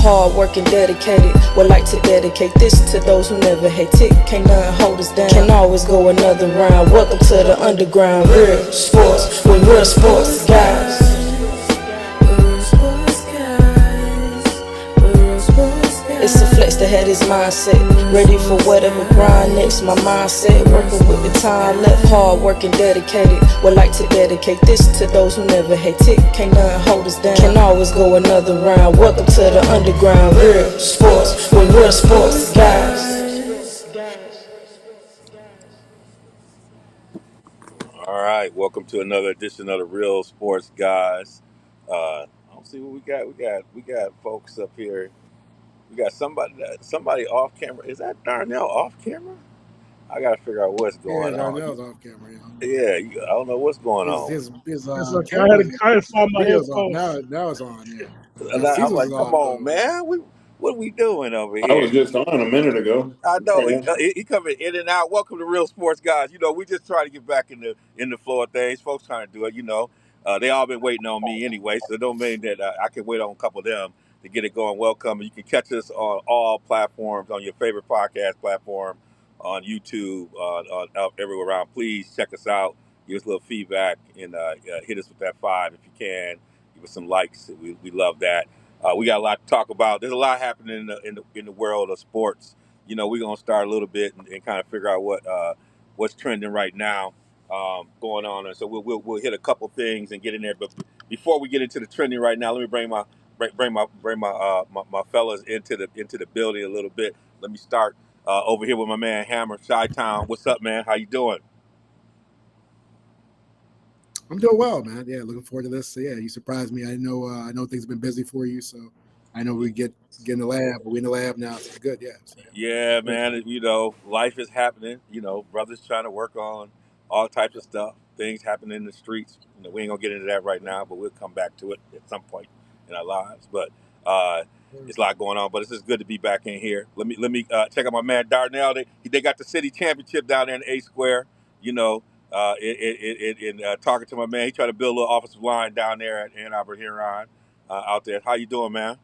hard working, dedicated. Would like to dedicate this to those who never hate it. Can't nothing hold us down, can always go another round. Welcome to the underground, real sports with real sports guys. It's a flex that had his mindset, ready for whatever grind next. My mindset, working with the time left, hard working, dedicated. Would like to dedicate this to those who never hate it. Can't nothing hold us down, can always go another round. Welcome to the underground, real sports with real sports guys. All right, welcome to another edition of the Real Sports Guys. I don't see what we got. We got folks up here. We got somebody off camera. Is that Darnell off camera? I gotta figure out what's Yeah, going on. Darnell's off camera. Yeah, I don't know what's going on. His It's okay. camera I had to find my video's off. headphones. Now it's on. Yeah. And Yeah, I'm Cecil's is like, come off on, though. man. What are we doing over I was here? just on a minute ago. I know Yeah. he coming in and out. Welcome to Real Sports Guys. We just try to get back in the flow of things. Folks trying to do it. They all been waiting on me anyway, so it don't mean that I can wait on a couple of them to get it going. Welcome. You can catch us on all platforms, on your favorite podcast platform, on YouTube, everywhere around. Please check us out. Give us a little feedback and hit us with that 5 if you can. Give us some likes. We love that. We got a lot to talk about. There's a lot happening in the world of sports. We're gonna start a little bit and kind of figure out what's trending right now, going on. And so we'll hit a couple things and get in there. But before we get into the trending right now, let me bring my fellas into the building a little bit. Let me start over here with my man Hammer, Chi-Town. What's up, man? How you doing? I'm doing well, man. Yeah, looking forward to this. So, yeah, you surprised me. I know things have been busy for you, so I know we get in the lab. We're in the lab now. So it's good. Yeah. So, Yeah, man. Life is happening. Brothers trying to work on all types of stuff. Things happening in the streets. We ain't gonna get into that right now, but we'll come back to it at some point in our lives. But it's a lot going on. But it's just good to be back in here. Let me check out my man Darnell. They got the city championship down there in A Square. Talking to my man, he tried to build a little offensive line down there at Ann Arbor Huron out there. How you doing, man?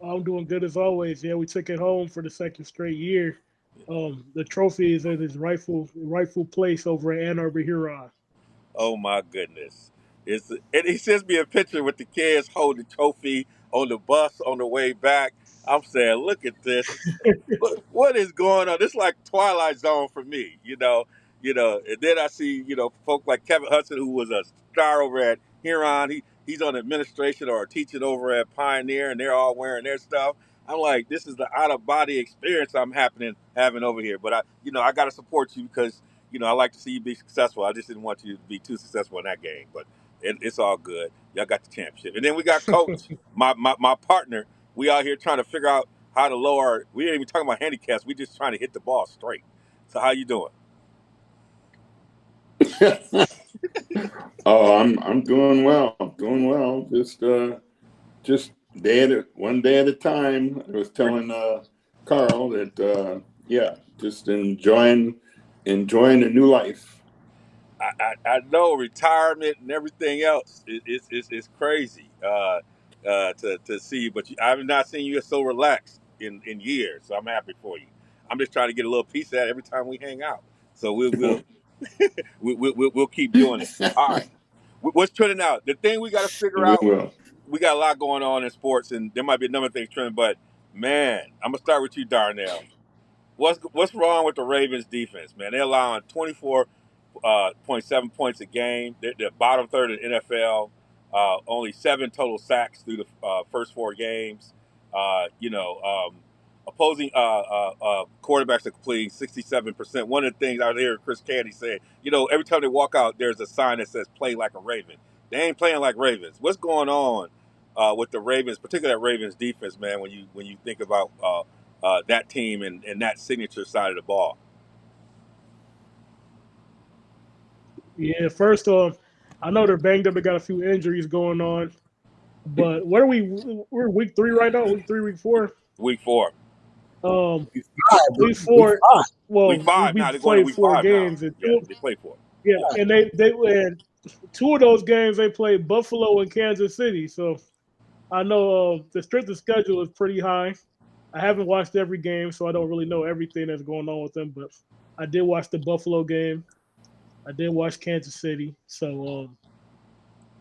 I'm doing good as always. Yeah, we took it home for the second straight year. The trophy is in its rightful place over at Ann Arbor Huron. Oh my goodness! And he sends me a picture with the kids holding the trophy on the bus on the way back. I'm saying, look at this. What is going on? It's like Twilight Zone for me, And then I see, folk like Kevin Hudson, who was a star over at Huron. He's on administration or teaching over at Pioneer, and they're all wearing their stuff. I'm like, this is the out of body experience having over here. But I got to support you because I like to see you be successful. I just didn't want you to be too successful in that game, but it's all good. Y'all got the championship, and then we got Coach, my partner. We out here trying to figure out how to lower. We ain't even talking about handicaps. We just trying to hit the ball straight. So how you doing? Oh, I'm doing well. Doing well. Just one day at a time. I was telling Carl that just enjoying a new life. I know retirement and everything else is crazy to see, but I've not seen you so relaxed in years. So I'm happy for you. I'm just trying to get a little piece of that every time we hang out. So we'll keep doing it. All right. What's trending out? The thing we got to figure We out, will. we got a lot going on in sports, and there might be a number of things trending, but man, I'm going to start with you, Darnell. What's wrong with the Ravens defense, man? They're allowing 24.7 points a game. They're bottom third in NFL. Only 7 total sacks through the first 4 games. Opposing quarterbacks are completing 67%. One of the things I hear Chris Candy say, every time they walk out, there's a sign that says "Play like a Raven." They ain't playing like Ravens. What's going on with the Ravens, particularly that Ravens defense, man? When you think about that team and that signature side of the ball. Yeah, first off, I know they're banged up. They got a few injuries going on. But what are we? We're week 3 right now. Week 3, week 4. Week 4. Week 4. Well, Week 5 we now. They're going to played week 4 5 now. games, and Yeah, they play 4. yeah, and they and 2 of those games they played Buffalo and Kansas City. So I know the strength of schedule is pretty high. I haven't watched every game, so I don't really know everything that's going on with them. But I did watch the Buffalo game. I did watch Kansas City. So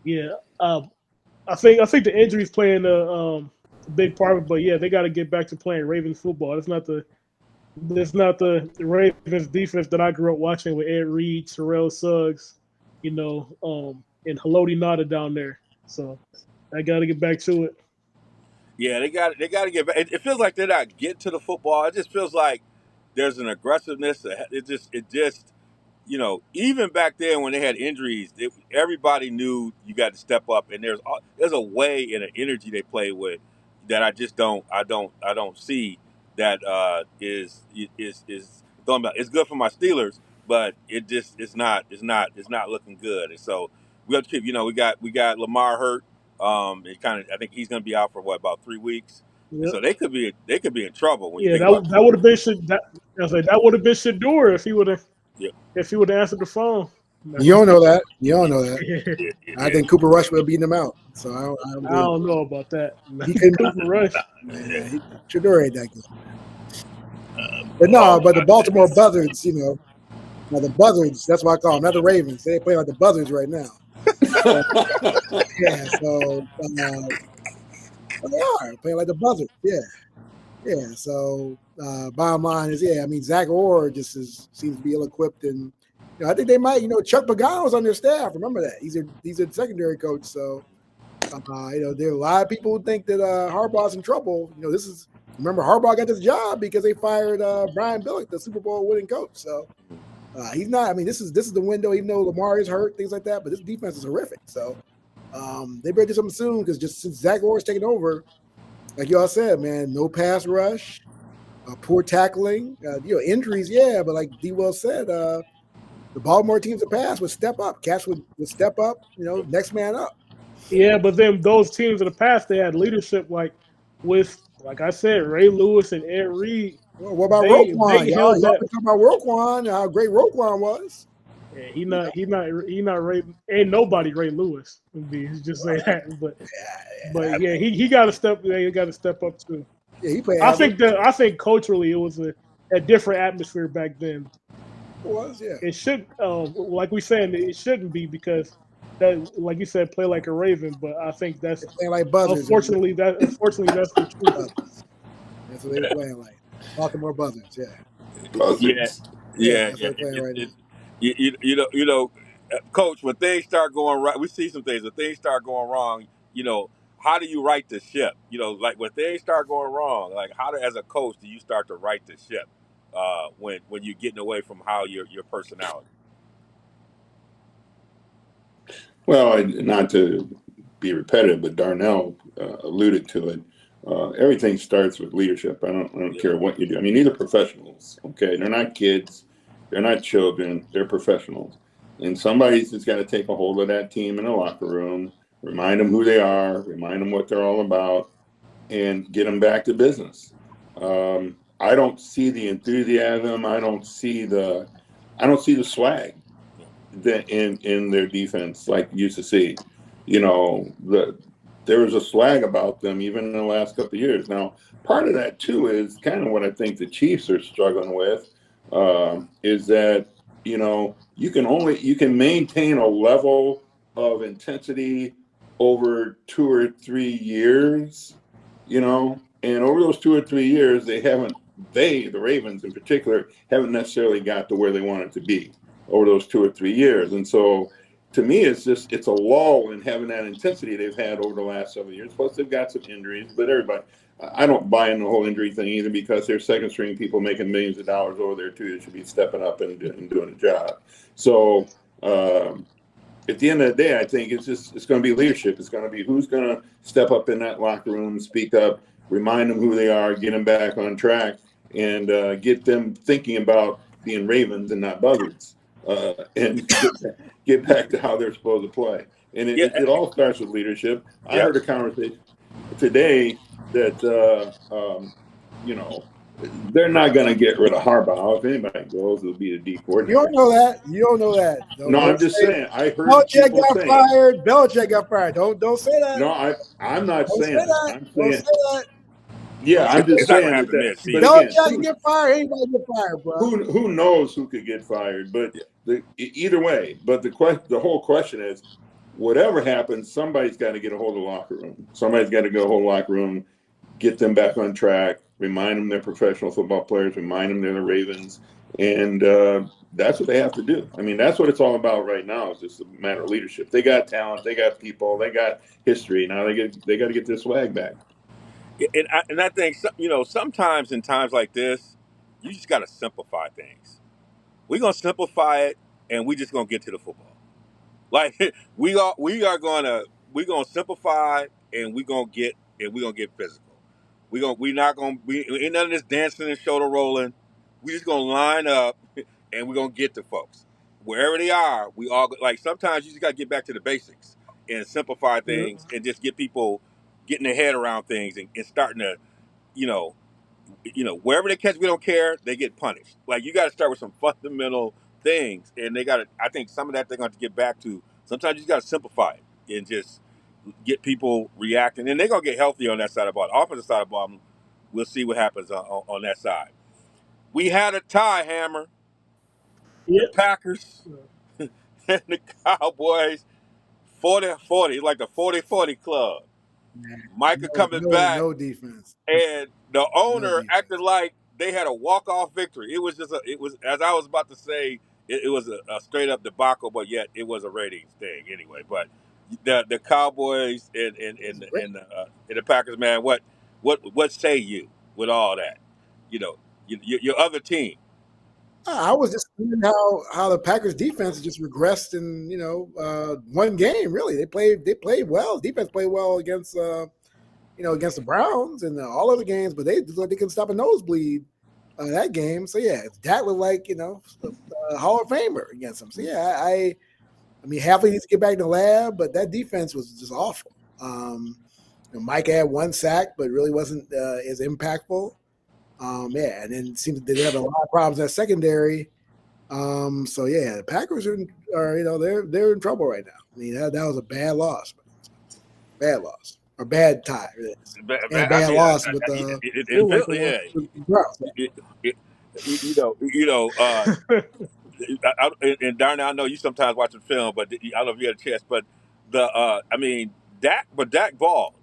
yeah, I think the injuries playing a big part of it. But yeah, they got to get back to playing Ravens football. It's not the Ravens defense that I grew up watching with Ed Reed, Terrell Suggs, and Haloti Nada down there. So I got to get back to it. Yeah, they got to get back. It feels like they're not getting to the football. It just feels like there's an aggressiveness. It just even back then when they had injuries, everybody knew you got to step up, and there's a way and an energy they play with that I just don't see that is going about. It's good for my Steelers, but it's not looking good, and so we have to keep. We got Lamar hurt. I think he's going to be out for about 3 weeks, and Yep. so they could be in trouble when you Yeah, think about. that would have been that would have been Shador if he would have Yeah, answered the phone. You don't know that. You don't know that. yeah, I yeah, think Cooper Rush would have beaten him out. So I don't I believe don't know about that. he could not. Cooper Rush. Shador ain't that good. But no, but the Baltimore Buzzards, now the Buzzards, that's what I call them, not the Ravens. They play like the Buzzards right now. Yeah, so they are playing like the Buzzards. Yeah. So bottom line is, Zach Orr just seems to be ill-equipped, and I think they might. Chuck Pagano's on their staff. Remember that he's a secondary coach. So there are a lot of people who think that Harbaugh's in trouble. Remember Harbaugh got this job because they fired Brian Billick, the Super Bowl winning coach. So he's not. I mean, this is the window. Even though Lamar is hurt, things like that, but this defense is horrific. So they better do something soon because just since Zach Orr's taken over, like y'all said, man, no pass rush, poor tackling, injuries, yeah, but like D-Well said, the Baltimore teams that pass would step up. Cats would step up, next man up. Yeah, but then those teams in the past they had leadership like I said, Ray Lewis and Ed Reed. Well, what about They Roquan? Y'all held been that. talking about Roquan, how great Roquan was. Yeah, he not Ray. Ain't nobody Ray Lewis. Just say that, but yeah, he got to step. Yeah, he got to step up too. Yeah, he played. I think culturally it was a different atmosphere back then. It was, yeah. It should, like we saying, it shouldn't be because that, like you said, play like a Raven. But I think that's playing like Buzzards. Unfortunately, that's the truth. That's what they're playing like. Baltimore Buzzards, yeah. Buzzards. Yeah. That's what they're playing right now. Coach, when things start going right, we see some things. When things start going wrong, how do you right the ship? Like when things start going wrong, like as a coach, do you start to right the ship when you're getting away from how your personality? Well, not to be repetitive, but Darnell alluded to it. Everything starts with leadership. I don't care what you do. I mean, these are professionals. Okay, they're not kids. They're not children. They're professionals. And somebody's just got to take a hold of that team in the locker room, remind them who they are, remind them what they're all about, and get them back to business. I don't see the enthusiasm. I don't see the swag that in their defense like you used to see. There was a swag about them even in the last couple of years. Now, part of that too is kind of what I think the Chiefs are struggling with, is that you can maintain a level of intensity over 2 or 3 years, and over those 2 or 3 years, the Ravens in particular, haven't necessarily got to where they want it to be over those 2 or 3 years. And so to me, it's a lull in having that intensity they've had over the last several years. Plus they've got some injuries, but I don't buy in the whole injury thing either because they're second string people making millions of dollars over there too. They should be stepping up and doing a job. So at the end of the day, I think it's going to be leadership. It's going to be who's going to step up in that locker room, speak up, remind them who they are, get them back on track, and get them thinking about being Ravens and not Buzzards, and get back to how they're supposed to play. And it all starts with leadership. I heard a conversation today that they're not going to get rid of Harbaugh. If anybody goes, it'll be the D You coordinator. don't know that. You don't know that. No, I'm just saying. I heard Belichick people got saying. fired. Belichick got fired. Don't say that. No, I'm not Don't saying say that. that. I'm Don't saying. say that. Yeah, I'm just It's not gonna saying happen that. mid-season. But again, Belichick get fired. Anybody get fired, bro. who knows who could get fired? But either way. But the whole question is, whatever happens, somebody's got to get a hold of the locker room. Somebody's got to go hold the locker room, get them back on track, remind them they're professional football players, remind them they're the Ravens, and that's what they have to do. I mean, that's what it's all about right now. It's just a matter of leadership. They got talent, they got people, they got history. Now they got to get their swag back. And I think sometimes in times like this, you just got to simplify things. We're gonna simplify it, and we just gonna get to the football. Like we're gonna simplify, and we're gonna get physical. We ain't none of this dancing and shoulder rolling. We just gonna line up, and we're gonna get to folks wherever they are. We all like sometimes you just gotta get back to the basics and simplify things, and just get people getting their head around things and starting to you know wherever they catch, we don't care. They get punished. Like you got to start with some fundamental things, and they got to. I think some of that they're going to get back to. Sometimes you just got to simplify it and just get people reacting, and they're going to get healthy on that side of the ball. The offensive side of the ball, we'll see what happens on that side. We had a tie, Hammer. The Packers and the Cowboys, 40-40, like the 40-40 club. Micah coming back. No defense. And the owner acted like they had a walk-off victory. It was as I was about to say, it was a straight up debacle, but yet it was a ratings thing anyway. But the Cowboys and the Packers, man, what say you with all that? Your other team. I was just seeing how the Packers defense just regressed in one game. Really, they played well. Defense played well against against the Browns and all other games, but they couldn't stop a nosebleed that game. So yeah, that was like a Hall of Famer against them. So yeah, I mean, Halfley needs to get back in the lab, but that defense was just awful. Mike had one sack, but really wasn't as impactful. And then it seems they have a lot of problems at secondary. So yeah, the Packers are they're in trouble right now. I mean, that was a bad loss. Bad loss. Or bad tie. Bad loss with and Darnell, I know you sometimes watch the film, but I don't know if you had a chance. But Dak balled,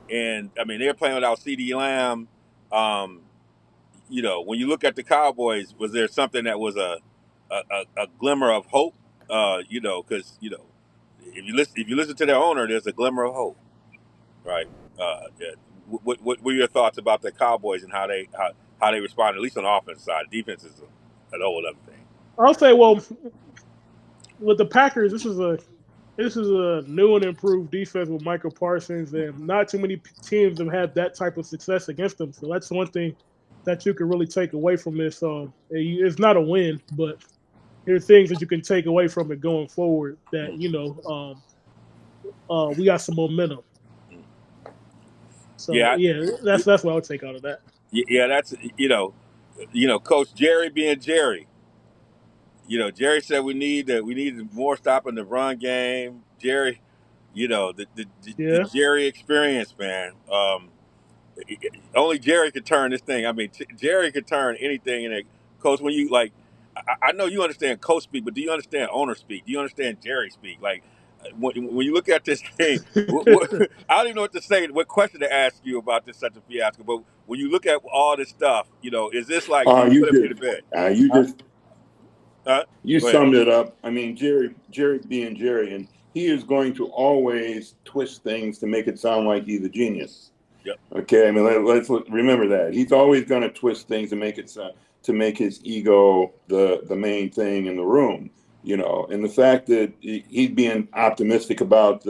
and I mean they're playing without CD Lamb. When you look at the Cowboys, was there something that was a glimmer of hope? Because if you listen to their owner, there's a glimmer of hope, right? What were your thoughts about the Cowboys and how they responded, at least on the offense side? Defense is an whole other thing. I'll say, well, with the Packers, this is a new and improved defense with Michael Parsons, and not too many teams have had that type of success against them. So that's one thing that you can really take away from this. It's not a win, but there are things that you can take away from it going forward. That we got some momentum. So that's what I would take out of that. Yeah, that's Coach Jerry being Jerry. Jerry said we need more stopping the run game. Jerry, the Jerry experience, man. Only Jerry could turn this thing. I mean, Jerry could turn anything in a coach. When you I know you understand coach speak, but do you understand owner speak? Do you understand Jerry speak? Like when you look at this thing, I don't even know what to say. What question to ask you about this such a fiasco? But when you look at all this stuff, is this like you put him to bed? You summed it up. I mean, Jerry being Jerry, and he is going to always twist things to make it sound like he's a genius. Yep. Okay. I mean, let's remember that he's always going to twist things to make it sound, to make his ego the main thing in the room. And the fact that he's being optimistic about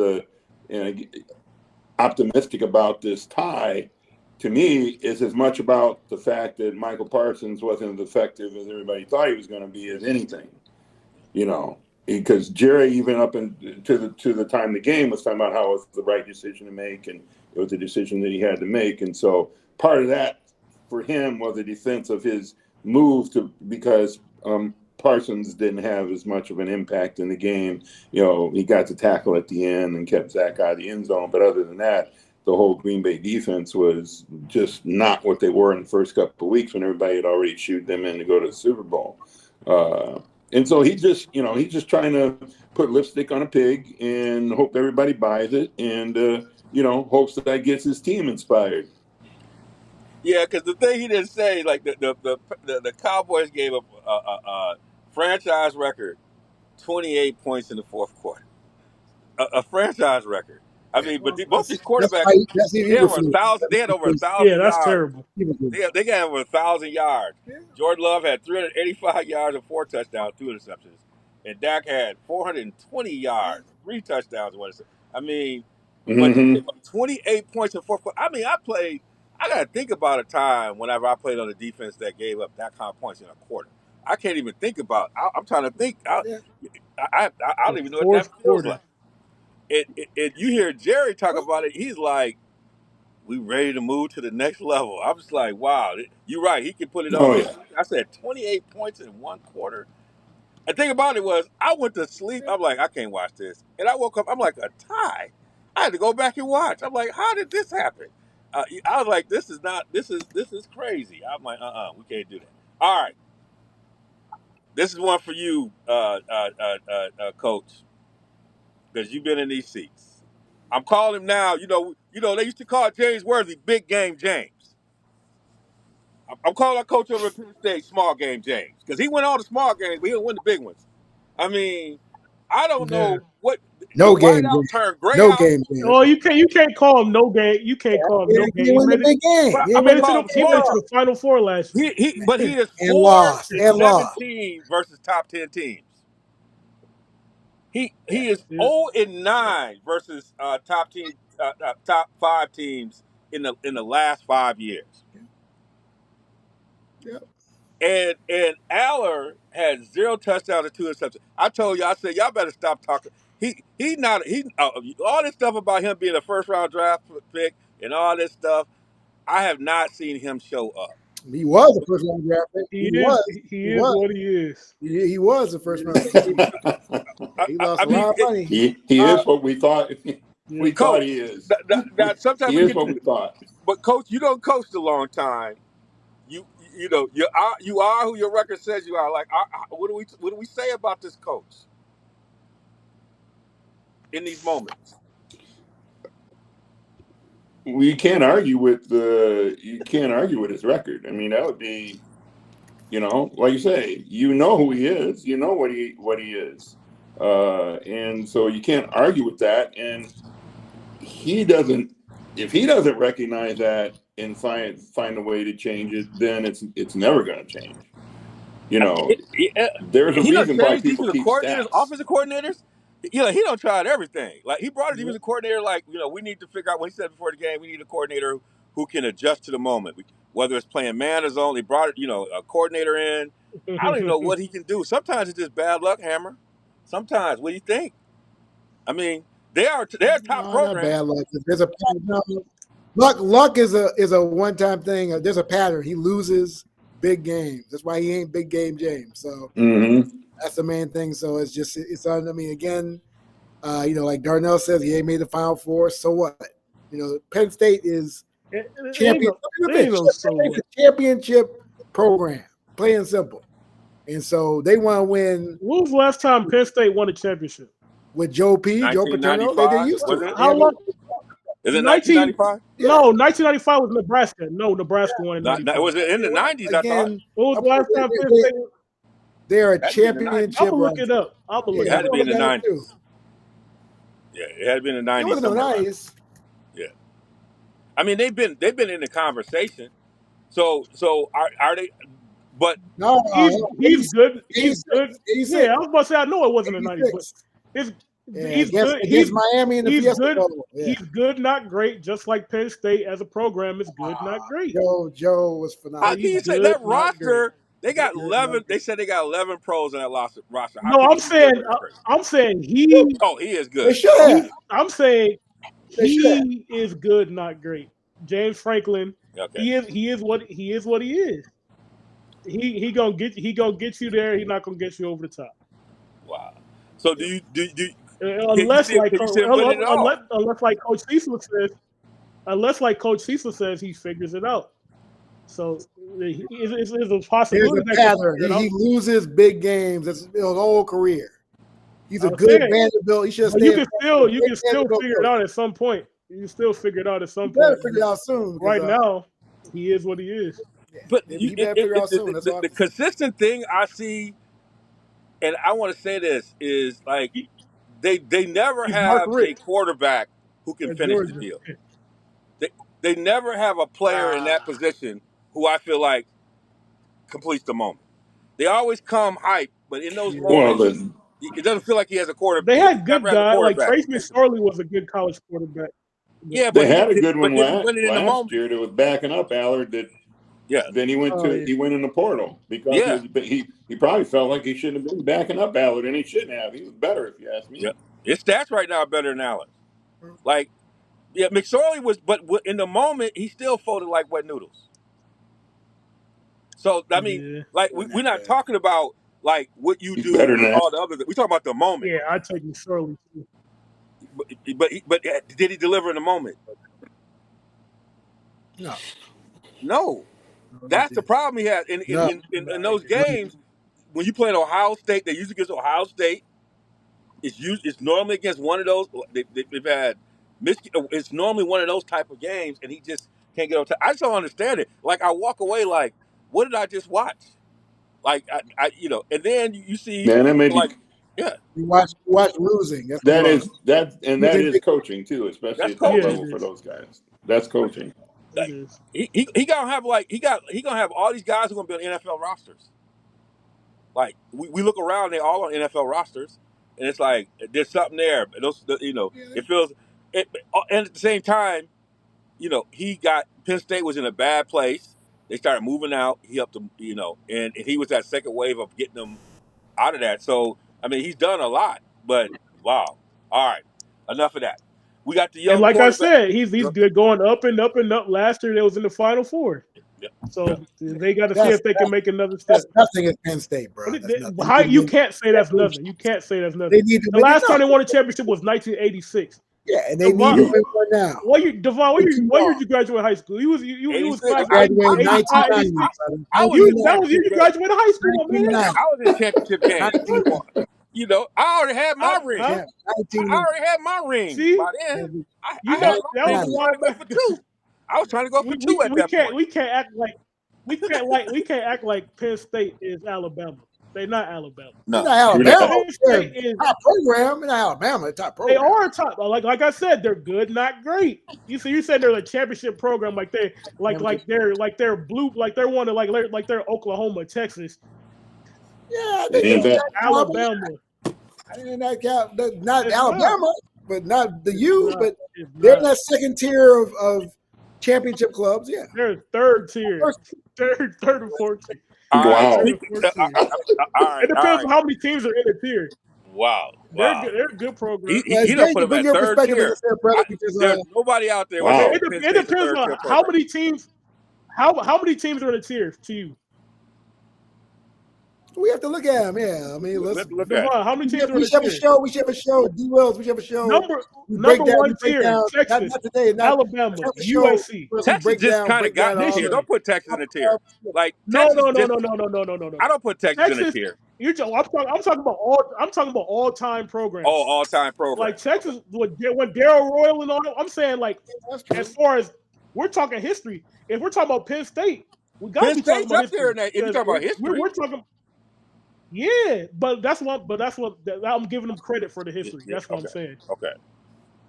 this tie, to me, is as much about the fact that Michael Parsons wasn't as effective as everybody thought he was going to be as anything. Because Jerry, even up to the time of the game, was talking about how it was the right decision to make, and it was a decision that he had to make. And so part of that for him was a defense of his move because Parsons didn't have as much of an impact in the game. He got to tackle at the end and kept Zach out of the end zone. But other than that, the whole Green Bay defense was just not what they were in the first couple of weeks when everybody had already shooed them in to go to the Super Bowl. And so he's just trying to put lipstick on a pig and hope everybody buys it and, hopes that gets his team inspired. Yeah, because the thing he didn't say, like the Cowboys gave up a franchise record, 28 points in the fourth quarter. A franchise record. I mean, but both these quarterbacks, they had over 1,000. They had over 1,000 Yeah, that's yards. terrible. They got over 1,000 yards. Yeah. Jordan Love had 385 yards and 4 touchdowns, 2 interceptions, and Dak had 420 yards, 3 touchdowns, and 1 interception. I mean, but 28 points in fourth quarter. I mean, I got to think about a time whenever I played on a defense that gave up that kind of points in a quarter. I can't even think about. I'm trying to think. I don't even know what that feels like. You hear Jerry talk about it. He's like, "We ready to move to the next level." I'm just like, "Wow, you're right. He can put it on." Oh, yeah. I said 28 points in one quarter. And the thing about it was, I went to sleep. I'm like, I can't watch this. And I woke up. I'm like, a tie. I had to go back and watch. I'm like, how did this happen? I was like, this is crazy. I'm like, we can't do that. All right, this is one for you, Coach, because you've been in these seats. I'm calling him now. They used to call James Worthy Big Game James. I'm calling our coach over at Penn State Small Game James because he went all the small games, but he didn't win the big ones. I mean, I don't know what. No the game. whiteout turned gray No out. game. Oh, you can't call him no game. You can't call him no game. He won the big game. But He I made mean, He went to the Final Four last year. But he is And 4 lost. and And lost. 17 versus top 10 teams. He is 0 and 9 versus top 5 teams in the last 5 years. Yep. And Aller had 0 touchdowns and 2 interceptions. I told you, I said, y'all better stop talking. All this stuff about him being a first round draft pick and all this stuff. I have not seen him show up. He was a first round draft pick. He is what he is. He was a first round pick. He lost a lot of money. He is what we thought. We thought he is. Sometimes he is what we thought. But Coach, you don't coach a long time. You are who your record says you are. Like, what do we say about this coach in these moments? Well, you can't argue with his record. I mean, that would be, like you say, who he is, what he is, and so you can't argue with that. And if he doesn't recognize that and find a way to change it, then it's never going to change. There's a reason why people keep stats. Offensive coordinators. He don't try everything. Like, he brought a defensive coordinator. Like, we need to figure out. When he said before the game, we need a coordinator who can adjust to the moment, whether it's playing man or zone. He brought a coordinator in. I don't even know what he can do. Sometimes it's just bad luck, Hammer. Sometimes, what do you think? I mean, they're top program. Not bad luck. There's a luck is a one time thing. There's a pattern. He loses big games. That's why he ain't Big Game James. So. That's the main thing. So again, like Darnell says, he ain't made the Final Four. So what? Penn State is championship program, plain and simple. And so they want to win. When was the last time Penn State won a championship? With Joe Paterno? They used to. How long? Is it 1995? No, 1995 was Nebraska. No, Nebraska won in 95. Was it in the 90s? Again, I thought. What was the last time Penn State? They're a championship. I'm gonna look it up. It had to be in the 90s. Yeah, it had to be in the 90s. It wasn't the 90s. Yeah, I mean, they've been in the conversation. So are they? But no, he's good. He's good. Yeah, I was about to say I know it wasn't the 90s, but he's good. He's Miami in the Fiesta Bowl. Yeah. He's good, not great. Just like Penn State as a program is good, not great. Joe was phenomenal. How can you say that roster? They got 11. They said they got 11 pros in that roster. No, I'm saying he. Oh, he is good. They should have. I'm saying he is good, not great. James Franklin Okay. He is what he is. He gonna get you there. He's not gonna get you over the top. Wow. So do you Unless can you see him winning it all? unless like Coach Cecil says he figures it out. So it's a There's possibility a that pattern. He loses big games. That's his whole career. He's a good Vanderbilt. He should stay. You can still figure it out at some point. You can still figure it out at some point. Better figure it out soon. Right now, he is what he is. But he better figure it out soon. That's the consistent thing I see, and I want to say this, is like they never have a quarterback who can finish the field. They never have a player in that position who I feel like completes the moment. They always come hype, but in those moments, it doesn't feel like he has a quarterback. They had good guys. Like Trace McSorley was a good college quarterback. Yeah, but they had a good one last year that was backing up Allard. Then he went in the portal because he probably felt like he shouldn't have been backing up Allard, and he shouldn't have. He was better, if you ask me. Yeah, his stats right now are better than Allard. Like, McSorley was, but in the moment he still folded like wet noodles. So I mean, like we're not talking about like what you do with all the other. We talking about the moment. Yeah, I take McSorley too. But did he deliver in the moment? No. That's the problem he had in those games. When you play at Ohio State, they usually against Ohio State. It's normally against one of those. They've had Michigan. It's normally one of those type of games, and he just can't get on time. I just don't understand it. Like I walk away like, what did I just watch? Like I and then you see, you watch losing. That is coaching too, especially at that level for those guys. That's coaching. Like, he gonna have he gonna have all these guys who are gonna be on NFL rosters. Like we look around, they all on NFL rosters, and it's like there's something there. It feels. And at the same time, he got Penn State was in a bad place. They started moving out. He helped them, and he was that second wave of getting them out of that. So I mean, he's done a lot. But wow, all right, enough of that. We got the young. And like I said, he's good going up and up and up. Last year, they was in the Final Four. So they got to see if they can make another step. That's nothing at Penn State, bro. You can't say that's nothing. You can't say that's nothing. The last time they won a championship was 1986. Yeah, and they need to win one now. DeVon, what year did you graduate high school? You was graduated in 1990. That was you graduated high school, man. I was in championship game. I already had my ring. I already had my ring. See? By then, I was trying to go for two. I was trying to go for two at that point. We can't act like Penn State is Alabama. They're not Alabama. No, Alabama. They're top program. They're not Alabama. Top program. They are top. Like I said, they're good, not great. You said they're a championship program. Like they're blue. Like they're one of like they're Oklahoma, Texas. Yeah, they Alabama. Not Alabama, but not the U. But they're in that second tier of championship clubs. Yeah, they're third tier, third or fourth tier. Wow. It depends on how many teams are in the tier. Wow. They're a good program. He don't put them at third tier. There's nobody out there. Wow. It depends on how many teams. How many teams are in the tier to you? We have to look at them. Yeah, I mean, let's look at how many teams are in the tier. We should have a show. D. Wells, we should have a show. Number one tier, Texas, not today, Alabama, USC. Texas just kind of got this year. Don't put Texas in the tier. Like no. I don't put Texas in the tier. I'm talking about all-time programs. Oh, all-time programs. Like Texas, when Darryl Royal and all that, I'm saying like as far as we're talking history, if we're talking about Penn State, we got to be talking about history. If you're talking about history, we're talking. Yeah, but that's what I'm giving them credit for the history. That's what I'm saying. Okay.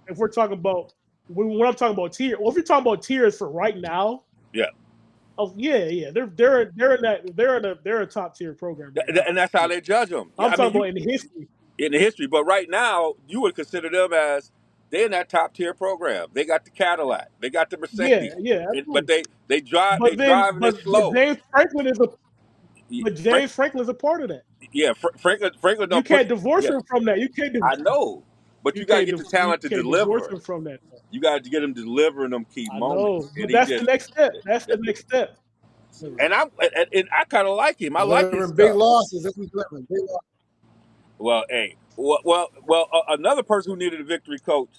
If we're talking about when I'm talking about tier, or if you're talking about tiers for right now, yeah. Oh yeah, they're a top tier program, right, and that's how they judge them. I'm talking about in the history. In the history, but right now you would consider them as they're in that top tier program. They got the Cadillac, they got the Mercedes, but they drive. They drive it slow. But James Franklin's a part of that. Yeah, Franklin. You can't divorce him from that. You can't. I know, But you got to get the You talent to can't divorce deliver. him from that. You got to get him delivering them key I know, moments, and but he that's the just. next step. That's the next step. And I kind of like him. I like his Delivering big stuff. losses. That's what he's delivering. Big losses. Well, hey, another person who needed a victory coach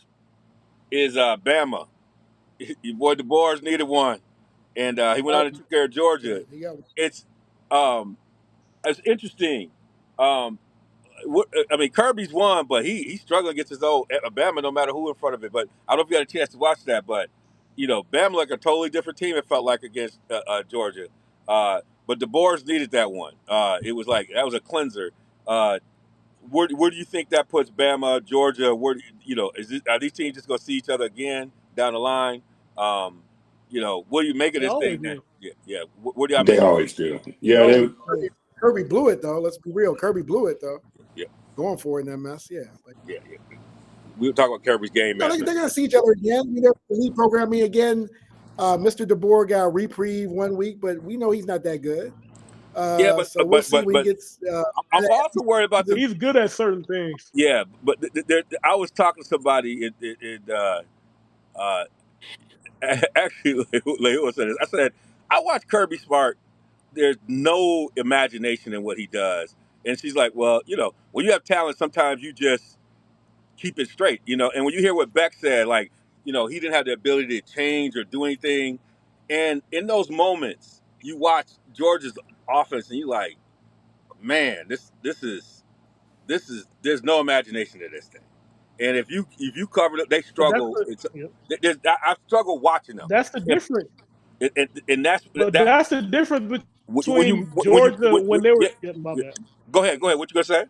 is Bama. Your boy DeBoer needed one, and he went on and took care of Yeah, Georgia. he got It's um, it's interesting. Um, I mean, Kirby's won, but he's struggling against his old Bama, no matter who in front of it. But I don't know if you had a chance to watch that, but Bama like a totally different team. It felt like against Georgia, but the Boers needed that one. It was like that was a cleanser. Where do you think that puts Bama, Georgia? Are these teams just going to see each other again down the line? Um, what do you make of They this always thing? do. Yeah. What do y'all They make of always do. You Yeah, know, they, Kirby blew it though. Let's be real. Kirby blew it though. Yeah, Going for it in that mess. Yeah. yeah. We were talking about Kirby's game, No, man. they're going to see each other again. I mean, they're elite programming again. Mr. DeBoer got a reprieve 1 week, but we know he's not that good. Yeah, So we'll see when he gets. I'm also worried about the. He's good at certain things. Yeah, but I was talking to somebody actually, Leila said this. I said, I watch Kirby Smart. There's no imagination in what he does. And she's like, well, when you have talent, sometimes you just keep it straight, And when you hear what Beck said, like, he didn't have the ability to change or do anything. And in those moments, you watch Georgia's offense and you like, man, there's no imagination to this thing. And if you cover it, they But that's struggle. the yeah, I struggle watching them. that's the If, difference. and that's But that that's the difference when you between Georgia when they were. yeah, Yeah, my yeah. bad. Go ahead. What you gonna say?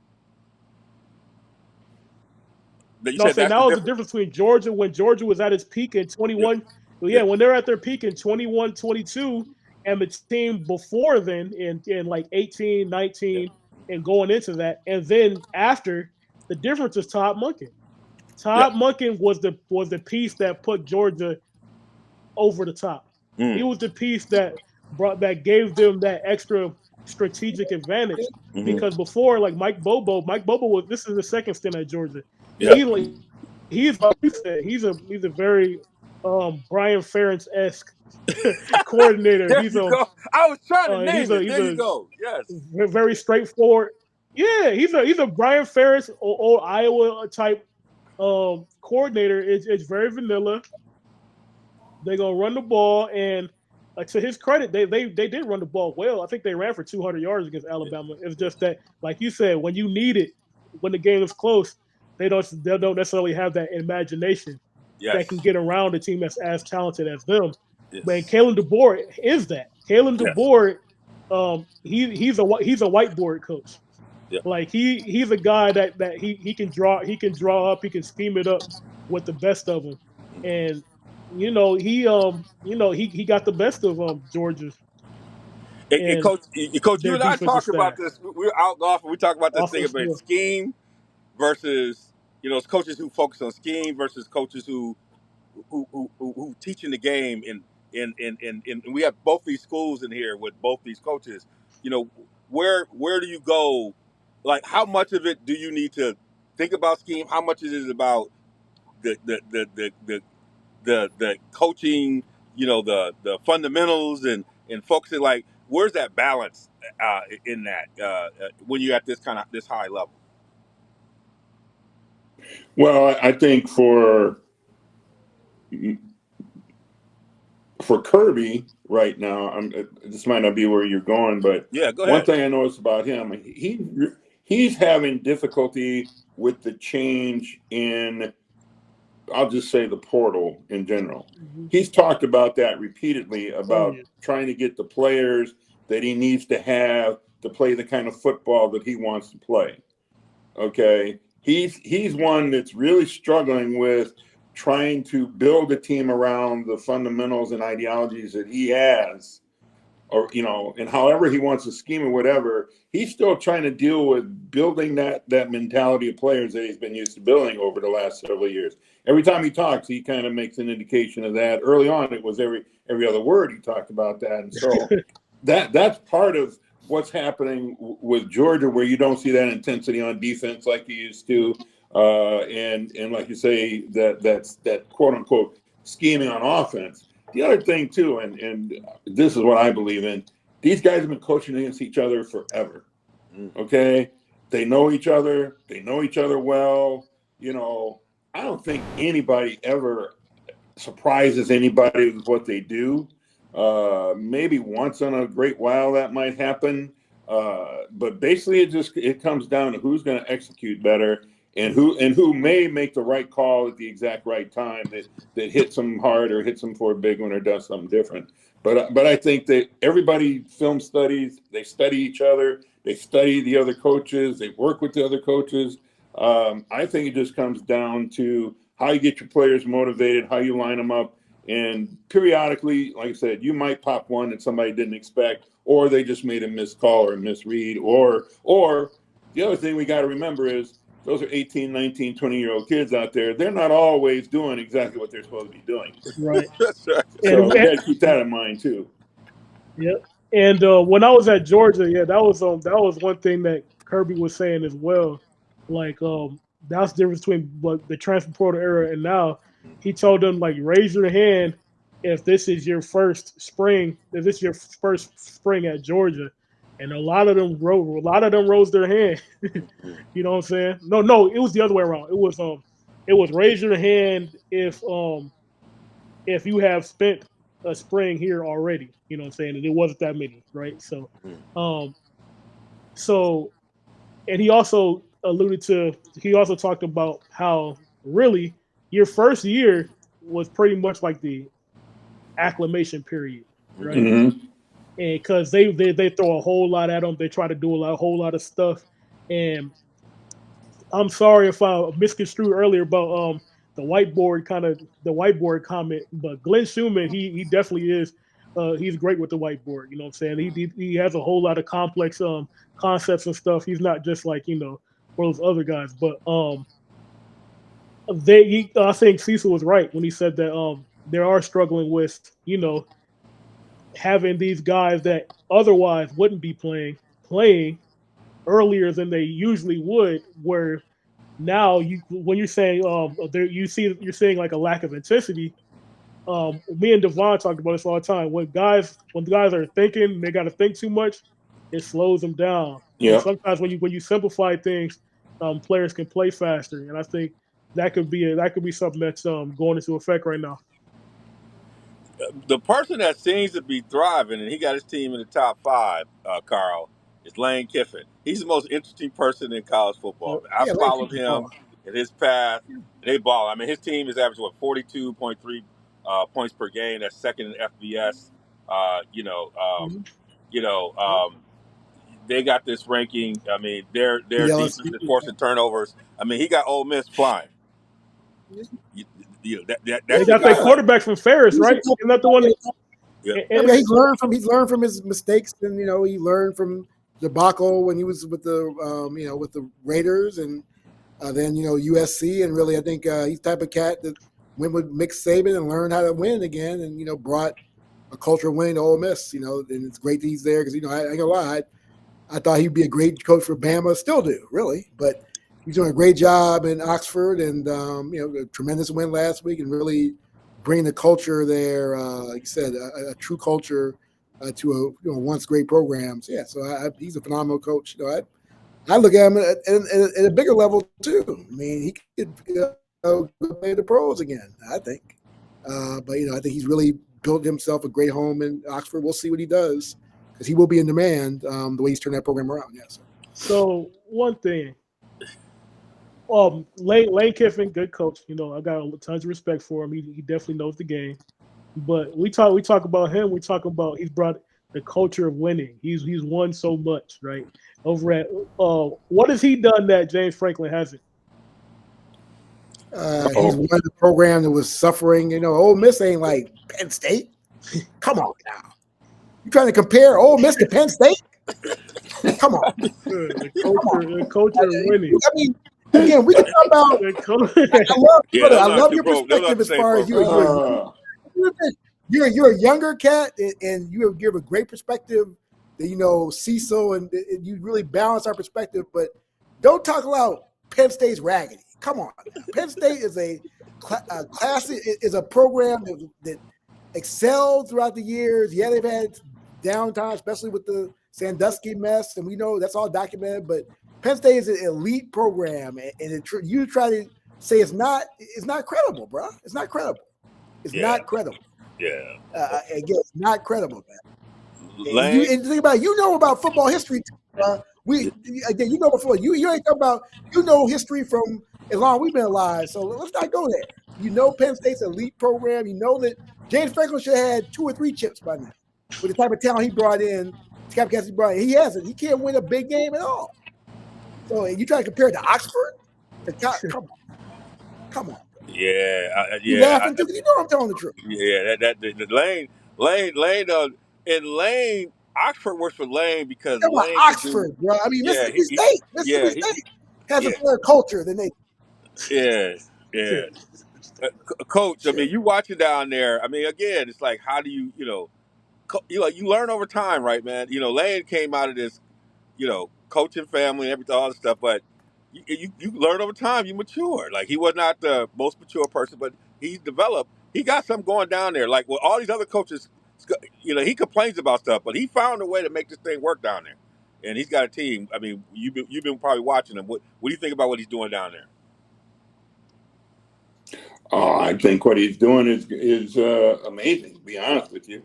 That you No, I'm said saying that's the now is the difference. difference between Georgia when Georgia was at its peak in Yeah, 21. Well, yeah, yeah, when they're at their peak in 21, 22, and the team before then in like 18, yeah. 19, and going into that, and then after, the difference is Todd Monken. Yeah. Todd Monken was the piece that put Georgia over the top. He Mm, was the piece that gave them that extra strategic advantage mm-hmm. because before, like Mike Bobo was this is the second stint at Georgia. Yeah. He's like you said, he's a very Brian Ferentz esque coordinator. There you go. I was trying to name it. He's There you a go. Yes. very straightforward. Yeah, he's a Brian Ferentz or Iowa type coordinator. It's very vanilla. They're gonna run the ball, and like to his credit, they did run the ball well. I think they ran for 200 yards against Yeah. Alabama. It's just that, like you said, when you need it, when the game is close, they don't necessarily have that imagination that can Yes. get around a team that's as talented as them. But Yes. Kalen DeBoer is that. Kalen Yes. DeBoer, he's a whiteboard coach. Yeah. Like he's a guy that he can draw up, he can scheme it up with the best of them, and he got the best of Georgia and Coach, you their and I defensive talked about staff, this. We were out golfing. We talked about this thing about offensive. scheme versus it's coaches who focus on scheme versus coaches who teaching the game and we have both these schools in here with both these coaches. Where do you go? Like, how much of it do you need to think about scheme? How much is it about the coaching? The fundamentals and focusing. Like, where's that balance in that when you're at this high level? well, I think for Kirby right now, this might not be where you're going, but Yeah, go one ahead. thing I noticed about him, he's having difficulty with the change in, I'll just say, the portal in general. Mm-hmm. He's talked about that repeatedly, Oh about yeah, trying to get the players that he needs to have to play the kind of football that he wants to play. Okay, he's one that's really struggling with trying to build a team around the fundamentals and ideologies that he has, or and however he wants to scheme or whatever, he's still trying to deal with building that mentality of players that he's been used to building over the last several years. Every time he talks, he kind of makes an indication of that. Early on, it was every other word he talked about that, and so that's part of what's happening with Georgia, where you don't see that intensity on defense like you used to. And like you say, that's that quote unquote scheming on offense. The other thing too, and this is what I believe in. These guys have been coaching against each other forever. Okay, they know each other. They know each other well. I don't think anybody ever surprises anybody with what they do. Maybe once in a great while that might happen. But basically it comes down to who's going to execute better and who may make the right call at the exact right time that hits them hard or hits them for a big one or does something different. But I think that everybody film studies, they study each other, they study the other coaches, they work with the other coaches. I think it just comes down to how you get your players motivated, how you line them up. And periodically, like I said, you might pop one that somebody didn't expect, or they just made a missed call or a misread. Or the other thing we got to remember is those are 18, 19, 20-year-old kids out there. They're not always doing exactly what they're supposed to be doing. Right. That's right. So we got to keep that in mind too. Yeah. And when I was at Georgia, that was one thing that Kirby was saying as well. Like that's the difference between the transfer portal era and now. He told them like raise your hand if this is your first spring, if this is your first spring at Georgia. And a lot of them rose their hand. You know what I'm saying? No, it was the other way around. It was raise your hand if you have spent a spring here already, you know what I'm saying? And it wasn't that many, right? So and he also talked about how really your first year was pretty much like the acclimation period, right? Mm-hmm. And because they throw a whole lot at them, they try to do a whole lot of stuff. And I'm sorry if I misconstrued earlier about the whiteboard comment, but Glenn Schumann, he definitely is. He's great with the whiteboard. You know what I'm saying? He has a whole lot of complex concepts and stuff. He's not just like one of those other guys. But I think Cecil was right when he said that they are struggling with having these guys that otherwise wouldn't be playing earlier than they usually would. Where now when you're saying you're seeing like a lack of intensity. Me and DeVon talked about this all the time. When guys are thinking, they got to think too much. It slows them down. Yeah. And sometimes when you simplify things, players can play faster. And I think that could be something that's going into effect right now. The person that seems to be thriving, and he got his team in the top 5, Carl, is Lane Kiffin. He's the most interesting person in college football. I followed him in his path. They ball. I mean, his team is averaging 42.3 points per game. That's second in FBS. They got this ranking. I mean, their defense is forcing turnovers. I mean, he got Ole Miss flying. They got that quarterback from Ferris, right? Isn't that the one? He's learned from his mistakes, and he learned from debacle when he was with the with the Raiders, and then USC, and really I think he's the type of cat that went with Mick Saban and learned how to win again, and brought a culture of winning to Ole Miss. And it's great that he's there because I ain't gonna lie, I thought he'd be a great coach for Bama, still do really, but he's doing a great job in Oxford, and a tremendous win last week, and really bring the culture there. Like you said, a true culture to a once great program. So, he's a phenomenal coach. I look at him at a bigger level too. I mean, he could play the pros again, I think. But I think he's really built himself a great home in Oxford. We'll see what he does because he will be in demand the way he's turned that program around. Yes. So one thing. Lane Kiffin, good coach. I got tons of respect for him. He definitely knows the game. But we talk about him. We talk about he's brought the culture of winning. He's won so much, right? Over at what has he done that James Franklin hasn't? He's won the program that was suffering. Ole Miss ain't like Penn State. Come on now, you trying to compare Ole Miss to Penn State? Come on, the culture of winning. I mean. Again, we can talk about. I love your perspective as far as you're a younger cat, and you give a great perspective. That Cecil, and you really balance our perspective. But don't talk about Penn State's raggedy. Come on, now. Penn State is a classic. Is a program that excelled throughout the years. Yeah, they've had downtime, especially with the Sandusky mess, and we know that's all documented. But Penn State is an elite program, and you try to say it's not credible, bro. It's not credible. It's not credible. Yeah. Again, it's not credible, man. Lane, And think about it, you know about football history. Again, you know before you ain't talking about history from as long as we've been alive. So let's not go there. You know Penn State's elite program. You know that James Franklin should have had 2 or 3 chips by now with the type of talent he brought in. Cap Cassidy brought in. He hasn't. He can't win a big game at all. So you try to compare it to Oxford? Come on. yeah. You laughing too? You know I'm telling the truth. Yeah, the Lane, and Lane, Oxford works for Lane because Lane can Oxford, bro. I mean, yeah, Mississippi State has a better culture than they. yeah. Coach, I mean, you watch it down there. I mean, again, it's like, how do you you learn over time, right, man? Lane came out of this, coaching family and everything, all this stuff, but you learn over time, you mature. Like, he was not the most mature person, but he developed. He got something going down there. Like, with all these other coaches, he complains about stuff, but he found a way to make this thing work down there. And he's got a team. I mean, you've been probably watching him. What do you think about what he's doing down there? Oh, I think what he's doing is amazing, to be honest with you.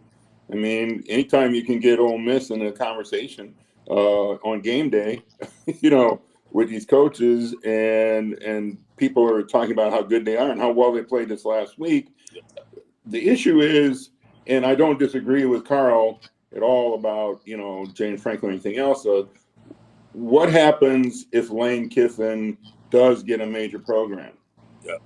I mean, anytime you can get Ole Miss in a conversation on game day, with these coaches and people are talking about how good they are and how well they played this last week. The issue is, and I don't disagree with Carl at all about, James Franklin or anything else. What happens if Lane Kiffin does get a major program? Yeah.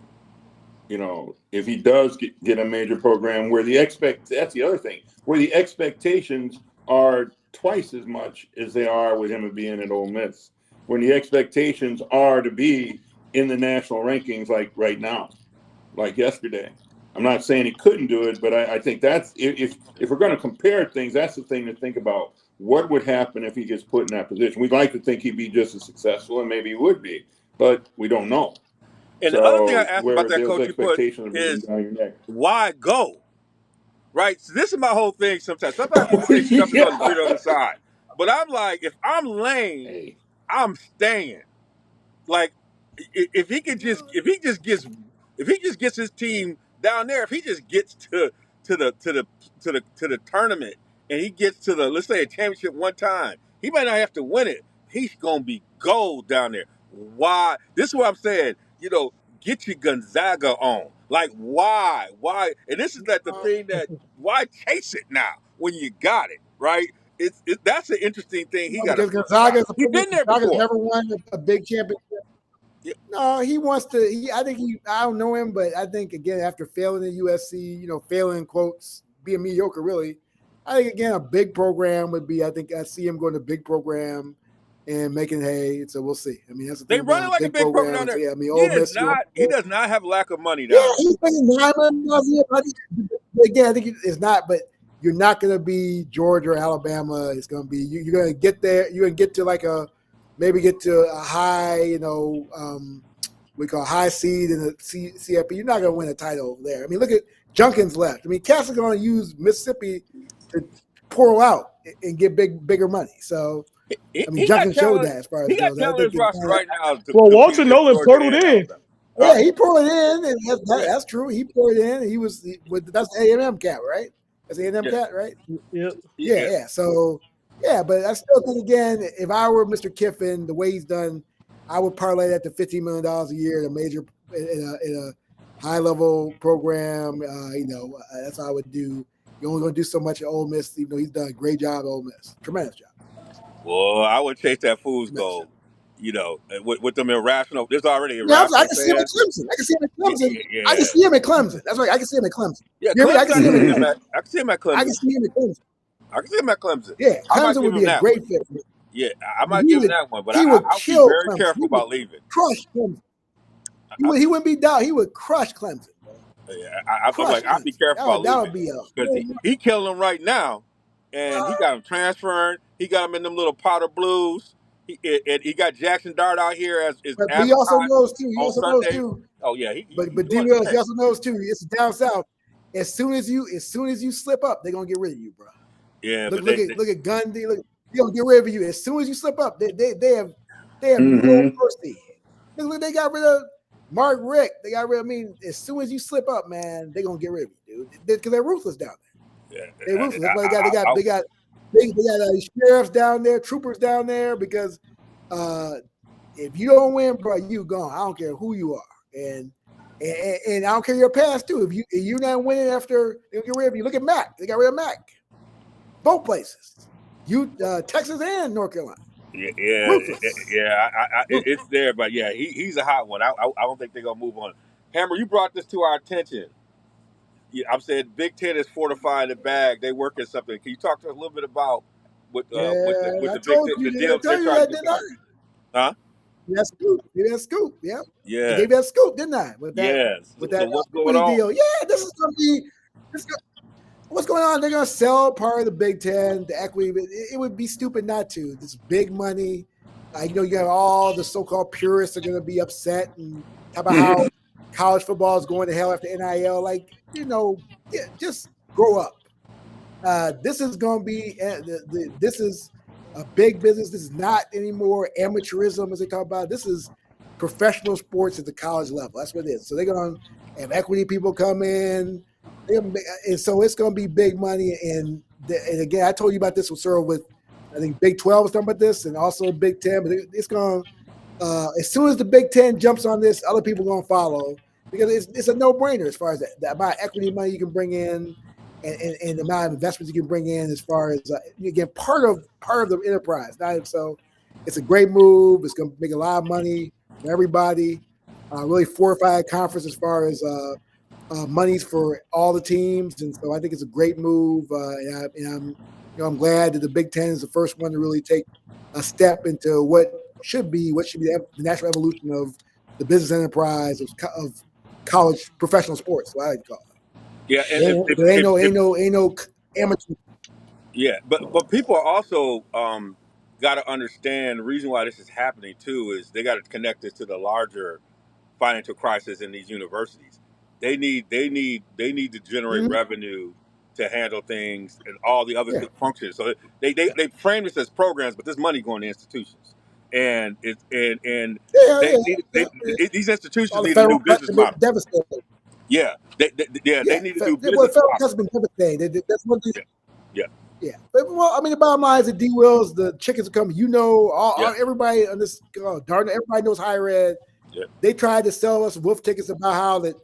If he does get a major program where that's the other thing, where the expectations are twice as much as they are with him being at Ole Miss, when the expectations are to be in the national rankings like right now, like yesterday. I'm not saying he couldn't do it, but I think that's, if we're going to compare things, that's the thing to think about. What would happen if he gets put in that position? We'd like to think he'd be just as successful, and maybe he would be, but we don't know. And the other thing I asked about that coach you put is, why go? Right? So this is my whole thing sometimes. Sometimes people say stuff is on the other side. But I'm like, if I'm Lane, I'm staying. Like, if he just gets his team down there, if he just gets to the tournament and he gets to let's say a championship one time, he might not have to win it. He's gonna be gold down there. Why? This is what I'm saying. Get your Gonzaga on. Like, why? And this is the thing that why chase it now when you got it, right? That's an interesting thing. Because Gonzaga's been there before. Never won a big championship. Yeah. No, he wants to. I don't know him, but I think again after failing at USC, failing quotes, being mediocre, really. I think again a big program would be. I think I see him going to a big program and making hay. So we'll see. I mean, that's the thing. They run it like a big program down there. Yeah, I mean, he does not have lack of money down there. Yeah, he's paying $9 million. Again, I think it's not, but you're not going to be Georgia or Alabama. It's going to be you're going to get there. You're going to get to maybe get to a high, we call high seed in the CFP. You're not going to win a title over there. I mean, look at Junkins left. I mean, Cass is going to use Mississippi to pour out and get bigger money. So. I mean, Junkins showed that as far as he got talent roster right now. Walter Nolan portaled in. Yeah, he poured it in, and that's true. He poured it in. And that's A&M cat, right? That's A&M cat, right? Yep. Yeah. So, but I still think again, if I were Mr. Kiffin, the way he's done, I would parlay that to $15 million a year in a major, in a high level program. That's what I would do. You're only going to do so much at Ole Miss, even though he's done a great job at Ole Miss, tremendous job. Well, I would chase that fool's goal, with them irrational. There's already irrational. I can see him at Clemson. I can see him at Clemson. That's right. I can see him at Clemson. Yeah, I can see him at Clemson. I can see him at Clemson. Yeah, Clemson would be a great fit. Yeah, I might give him that one, but I'll be very careful about leaving. Crush Clemson. He wouldn't be down. He would crush Clemson. Yeah, I'll be careful about leaving. Because he killing them right now. And he got him transferring. He got him in them little powder blues. He got Jackson Dart out here as But he also advertised knows too. He on also knows Sunday. too. Oh yeah, he's But D doing Wills, his he thing. also knows too. It's down south. As soon as you slip up, they're gonna get rid of you, bro. Yeah, Look but at Gundy. Look, they're gonna get rid of you as soon as you slip up. They have no Mhm. mercy. Look, they got rid of Mark Rick. They got rid of. I mean, as soon as you slip up, man, they're gonna get rid of you, dude. Because they're ruthless down there. yeah, They're ruthless. That's why they got sheriffs down there, troopers down there. Because if you don't win, bro, you gone. I don't care who you are, and I don't care your past too. If you're not winning after they get rid of you, look at Mac. They got rid of Mac. Both places, Texas and North Carolina. Ruthless. it's there, but yeah, he's a hot one. I don't think they're gonna move on. Hammer, you brought this to our attention. Yeah, I'm saying Big Ten is fortifying the bag. They working something. Can you talk to us a little bit about with I the Big told Ten, you. the I deal they're told you trying that, to do? didn't I? Huh? That scoop. Give that scoop. Yeah. I Yeah. gave that scoop, didn't I? With that Yes. with So that what's going equity on? deal. Yeah, this is gonna be. What's going on? They're going to sell part of the Big Ten, the equity. It would be stupid not to. This big money. You have all the so-called purists are going to be upset and talk about how college football is going to hell after NIL. Like, just grow up. This is going to be this is a big business. This is not anymore amateurism as they talk about. This is professional sports at the college level. That's what it is. So they're going to have equity people come in. And so it's going to be big money. And again, I told you about this with Searle with, I think Big 12 was talking about this and also Big 10. But it's going to, as soon as the Big 10 jumps on this, other people are going to follow because it's a no-brainer as far as the amount of equity money you can bring in and the amount of investments you can bring in as far as, again, part of the enterprise. So it's a great move. It's going to make a lot of money for everybody. Really fortify a conference as far as monies for all the teams, and so I think it's a great move. And I'm glad that the Big Ten is the first one to really take a step into what should be the natural evolution of the business enterprise of college professional sports. What I like to call it. Yeah, and Ain't no amateur. yeah, but people are also got to understand the reason why this is happening too is they got to connect this to the larger financial crisis in these universities. They need to generate revenue to handle things and all the other functions. So they frame this as programs, but there's money going to institutions, and these institutions All the need a federal new cuts business have been model. devastating. Yeah, they need a new Well, business federal model. cuts have been devastating. That's one thing. Yeah. Yeah. Well, I mean, the bottom line is the D Wills, the chickens are coming. Everybody on this, Darnell, everybody knows higher ed. Yeah. They tried to sell us wolf tickets about how that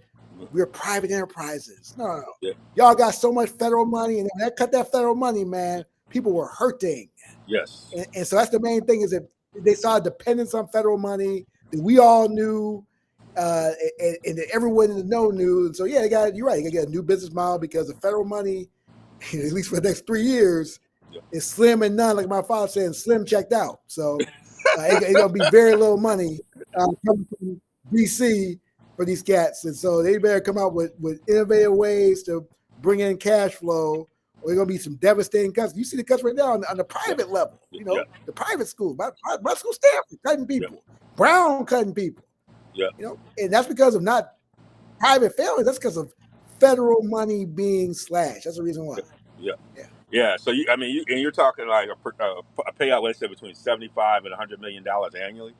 we're private enterprises. No. Yeah. Y'all got so much federal money, and when they cut that federal money, man, people were hurting. Yes. And so that's the main thing is that they saw a dependence on federal money that we all knew, and that everyone in the know knew. And so, yeah, you're right. You got to get a new business model because the federal money, at least for the next 3 years, is slim and none, like my father said, slim checked out. So it's going to be very little money coming from DC for these cats. And so they better come out with innovative ways to bring in cash flow, or there's going to be some devastating cuts. You see the cuts right now on the private level, the private school. My school, Stanford, cutting people. Brown cutting people. And that's because of not private families. That's because of federal money being slashed. That's the reason why. Yeah. So you're talking like a payout, let's say between $75 and $100 million annually,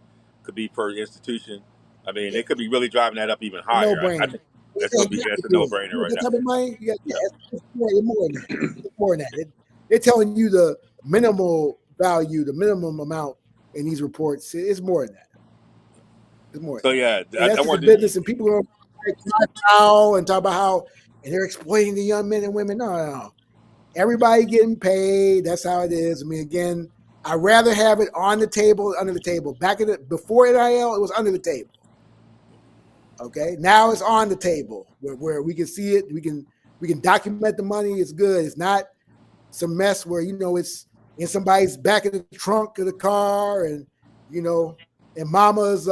could be per institution. I mean, they could be really driving that up even higher. No-brainer. I think that's a no-brainer right that now. type of money, it's more than that. It's more than that. They're telling you the minimal value, the minimum amount in these reports. It's more than that. It's more. So yeah, that's just a business, and people are now and talk about how and they're exploiting the young men and women. No. Everybody getting paid. That's how it is. I mean, again, I'd rather have it on the table, under the table. Before NIL, it was under the table. Okay, now it's on the table where we can see it. We can document the money. It's good. It's not some mess where it's in somebody's back of the trunk of the car and in mama's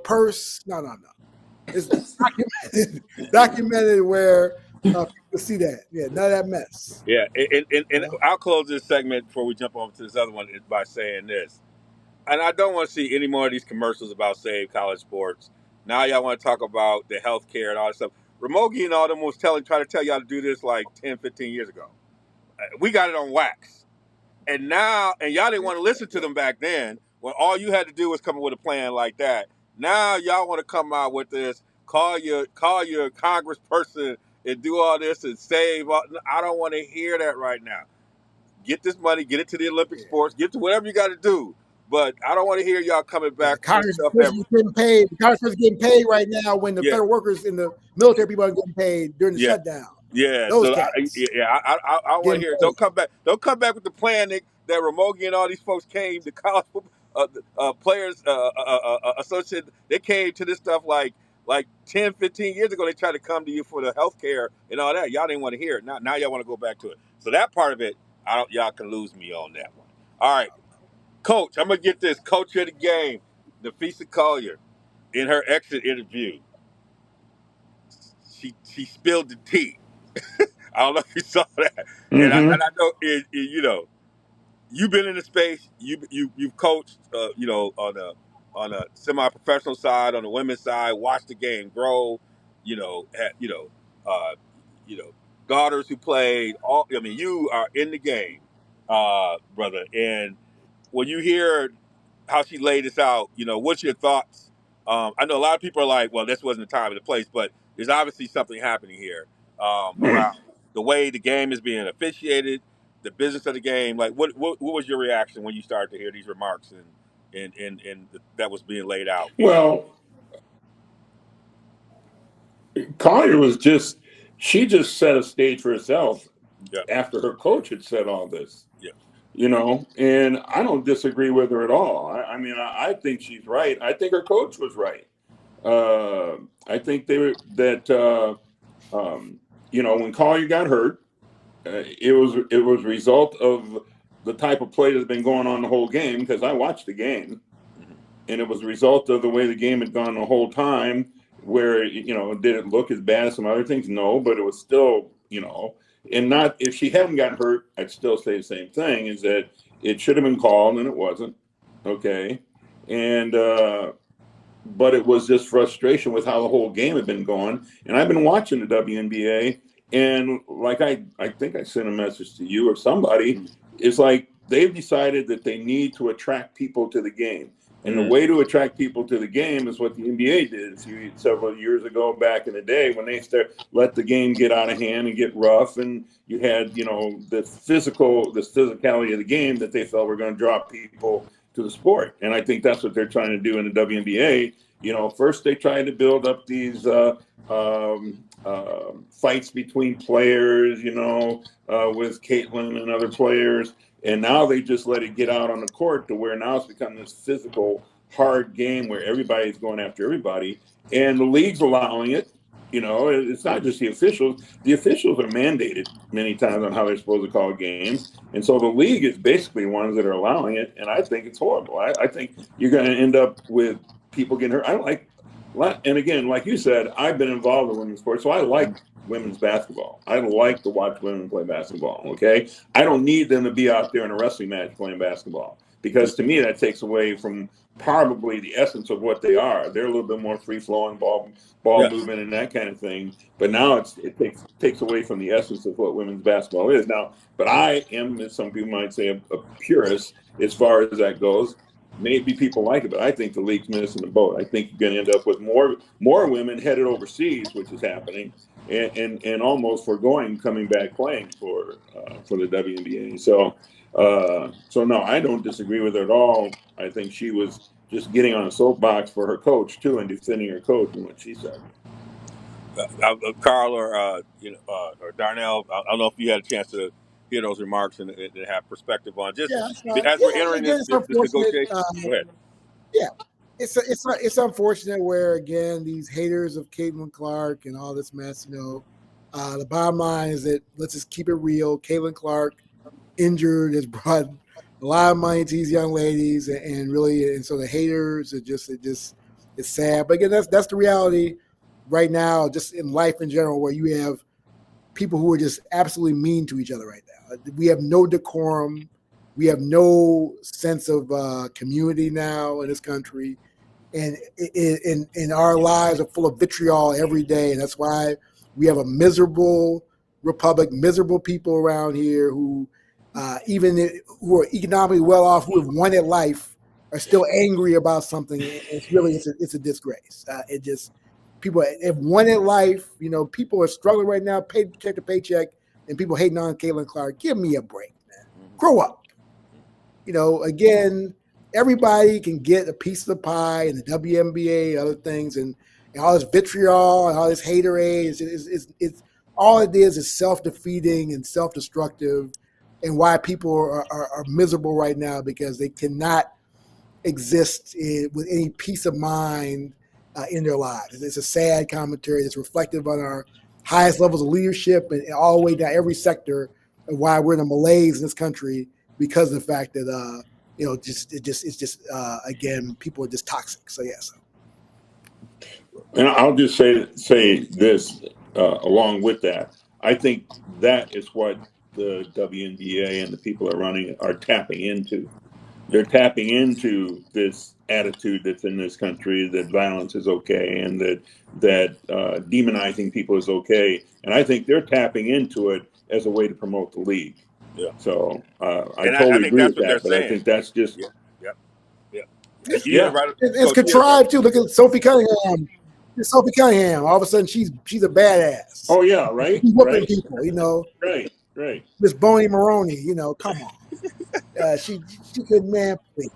purse. No. It's documented where people see that. Yeah, none of that mess. Yeah, and I'll close this segment before we jump over to this other one by saying this. and I don't want to see any more of these commercials about save college sports. Now y'all want to talk about the health care and all that stuff. Ramogi and all them was trying to tell y'all to do this like 10, 15 years ago. We got it on wax. And now, and y'all didn't want to listen to them back then when all you had to do was come up with a plan like that. Now y'all want to come out with this, call your congressperson and do all this and save. I don't want to hear that right now. Get this money, get it to the Olympic sports, get to whatever you got to do. But I don't want to hear y'all coming back with Congress stuff is getting paid. Congress is getting paid right now when the yeah, federal workers and the military people are getting paid during the yeah, shutdown. yeah. Those So cats I want to getting hear. paid. Don't come back with the plan that Ramogi and all these folks came. The college players associated. They came to this stuff like 10, 15 years ago. They tried to come to you for the health care and all that. Y'all didn't want to hear it. Now y'all want to go back to it. So that part of it, y'all can lose me on that one. All right, Coach. I'm gonna get this. Coach of the game, Napheesa Collier, in her exit interview, she spilled the tea. I don't know if you saw that, and I know you know you've been in the space. You've coached, on a semi-professional side, on the women's side. Watched the game grow. Had uh, daughters who played. I mean, you are in the game, brother. And when you hear how she laid this out, what's your thoughts? I know a lot of people are like, well, this wasn't the time or the place, but there's obviously something happening here around the way the game is being officiated, the business of the game. Like, what was your reaction when you started to hear these remarks and that was being laid out? Well, Collier she just set a stage for herself Yeah, after her coach had said all this, yeah, and I don't disagree with her at all. I mean, I think she's right. I think her coach was right. I think when Collier got hurt, it was a result of the type of play that's been going on the whole game, because I watched the game, and it was a result of the way the game had gone the whole time, where, did it look as bad as some other things? No, but it was still, and not, if she hadn't gotten hurt, I'd still say the same thing, is that it should have been called and it wasn't. Okay. And, but it was just frustration with how the whole game had been going. And I've been watching the WNBA, and like I think I sent a message to you or somebody. It's like they've decided that they need to attract people to the game. And the way to attract people to the game is what the NBA did several years ago, back in the day, when they let the game get out of hand and get rough, and you had, the physicality of the game that they felt were going to draw people to the sport. And I think that's what they're trying to do in the WNBA. First they tried to build up these fights between players, with Caitlin and other players. And now they just let it get out on the court to where now it's become this physical, hard game where everybody's going after everybody. And the league's allowing it. It's not just the officials. The officials are mandated many times on how they're supposed to call games. And so the league is basically ones that are allowing it. And I think it's horrible. I think you're going to end up with people getting hurt. And again, like you said, I've been involved in women's sports, so I like women's basketball. I like to watch women play basketball, okay? I don't need them to be out there in a wrestling match playing basketball, because to me that takes away from probably the essence of what they are. They're a little bit more free-flowing ball movement and that kind of thing. But now it takes away from the essence of what women's basketball is. Now, but I am, as some people might say, a purist as far as that goes. Maybe people like it, but I think the league's missing the boat. I think you're going to end up with more women headed overseas, which is happening, and almost foregoing coming back playing for the WNBA. So no, I don't disagree with her at all. I think she was just getting on a soapbox for her coach too, and defending her coach and what she said. Carl or Darnell, I don't know if you had a chance to hear those remarks and have perspective on just as we're entering Again, this it's unfortunate. negotiation. Go ahead. Yeah, it's unfortunate where, again, these haters of Caitlin Clark and all this mess. The bottom line is that, let's just keep it real. Caitlin Clark injured has brought a lot of money to these young ladies, and so the haters it's sad. But again, that's the reality right now, just in life in general, where you have people who are just absolutely mean to each other right now. We have no decorum. We have no sense of community now in this country, and in our lives are full of vitriol every day, and that's why we have a miserable republic, miserable people around here who, who are economically well off, who have won at life, are still angry about something. It's a disgrace. It just people have won at life. People are struggling right now, paycheck to paycheck, and people hating on Caitlin Clark. Give me a break, man. Grow up. Again, everybody can get a piece of the pie in the WNBA, other things, and all this vitriol and all this haterade. It's all it is self-defeating and self-destructive, and why people are miserable right now, because they cannot exist with any peace of mind in their lives. It's a sad commentary that's reflective on our highest levels of leadership and all the way down every sector of why we're in a malaise in this country, because of the fact that again, people are just toxic. So yes. And I'll just say this along with that. I think that is what the WNBA and the people are running are tapping into. They're tapping into this attitude that's in this country, that violence is okay, and that demonizing people is okay. And I think they're tapping into it as a way to promote the league. Yeah. So I And totally I think agree that's with what they're that. But I saying. think that's just It's contrived too. Look at Sophie Cunningham. Sophie Cunningham. All of a sudden, she's a badass. Oh yeah, right. She's whooping people. Right. Miss Boney Maroney. Come on. She could, man, please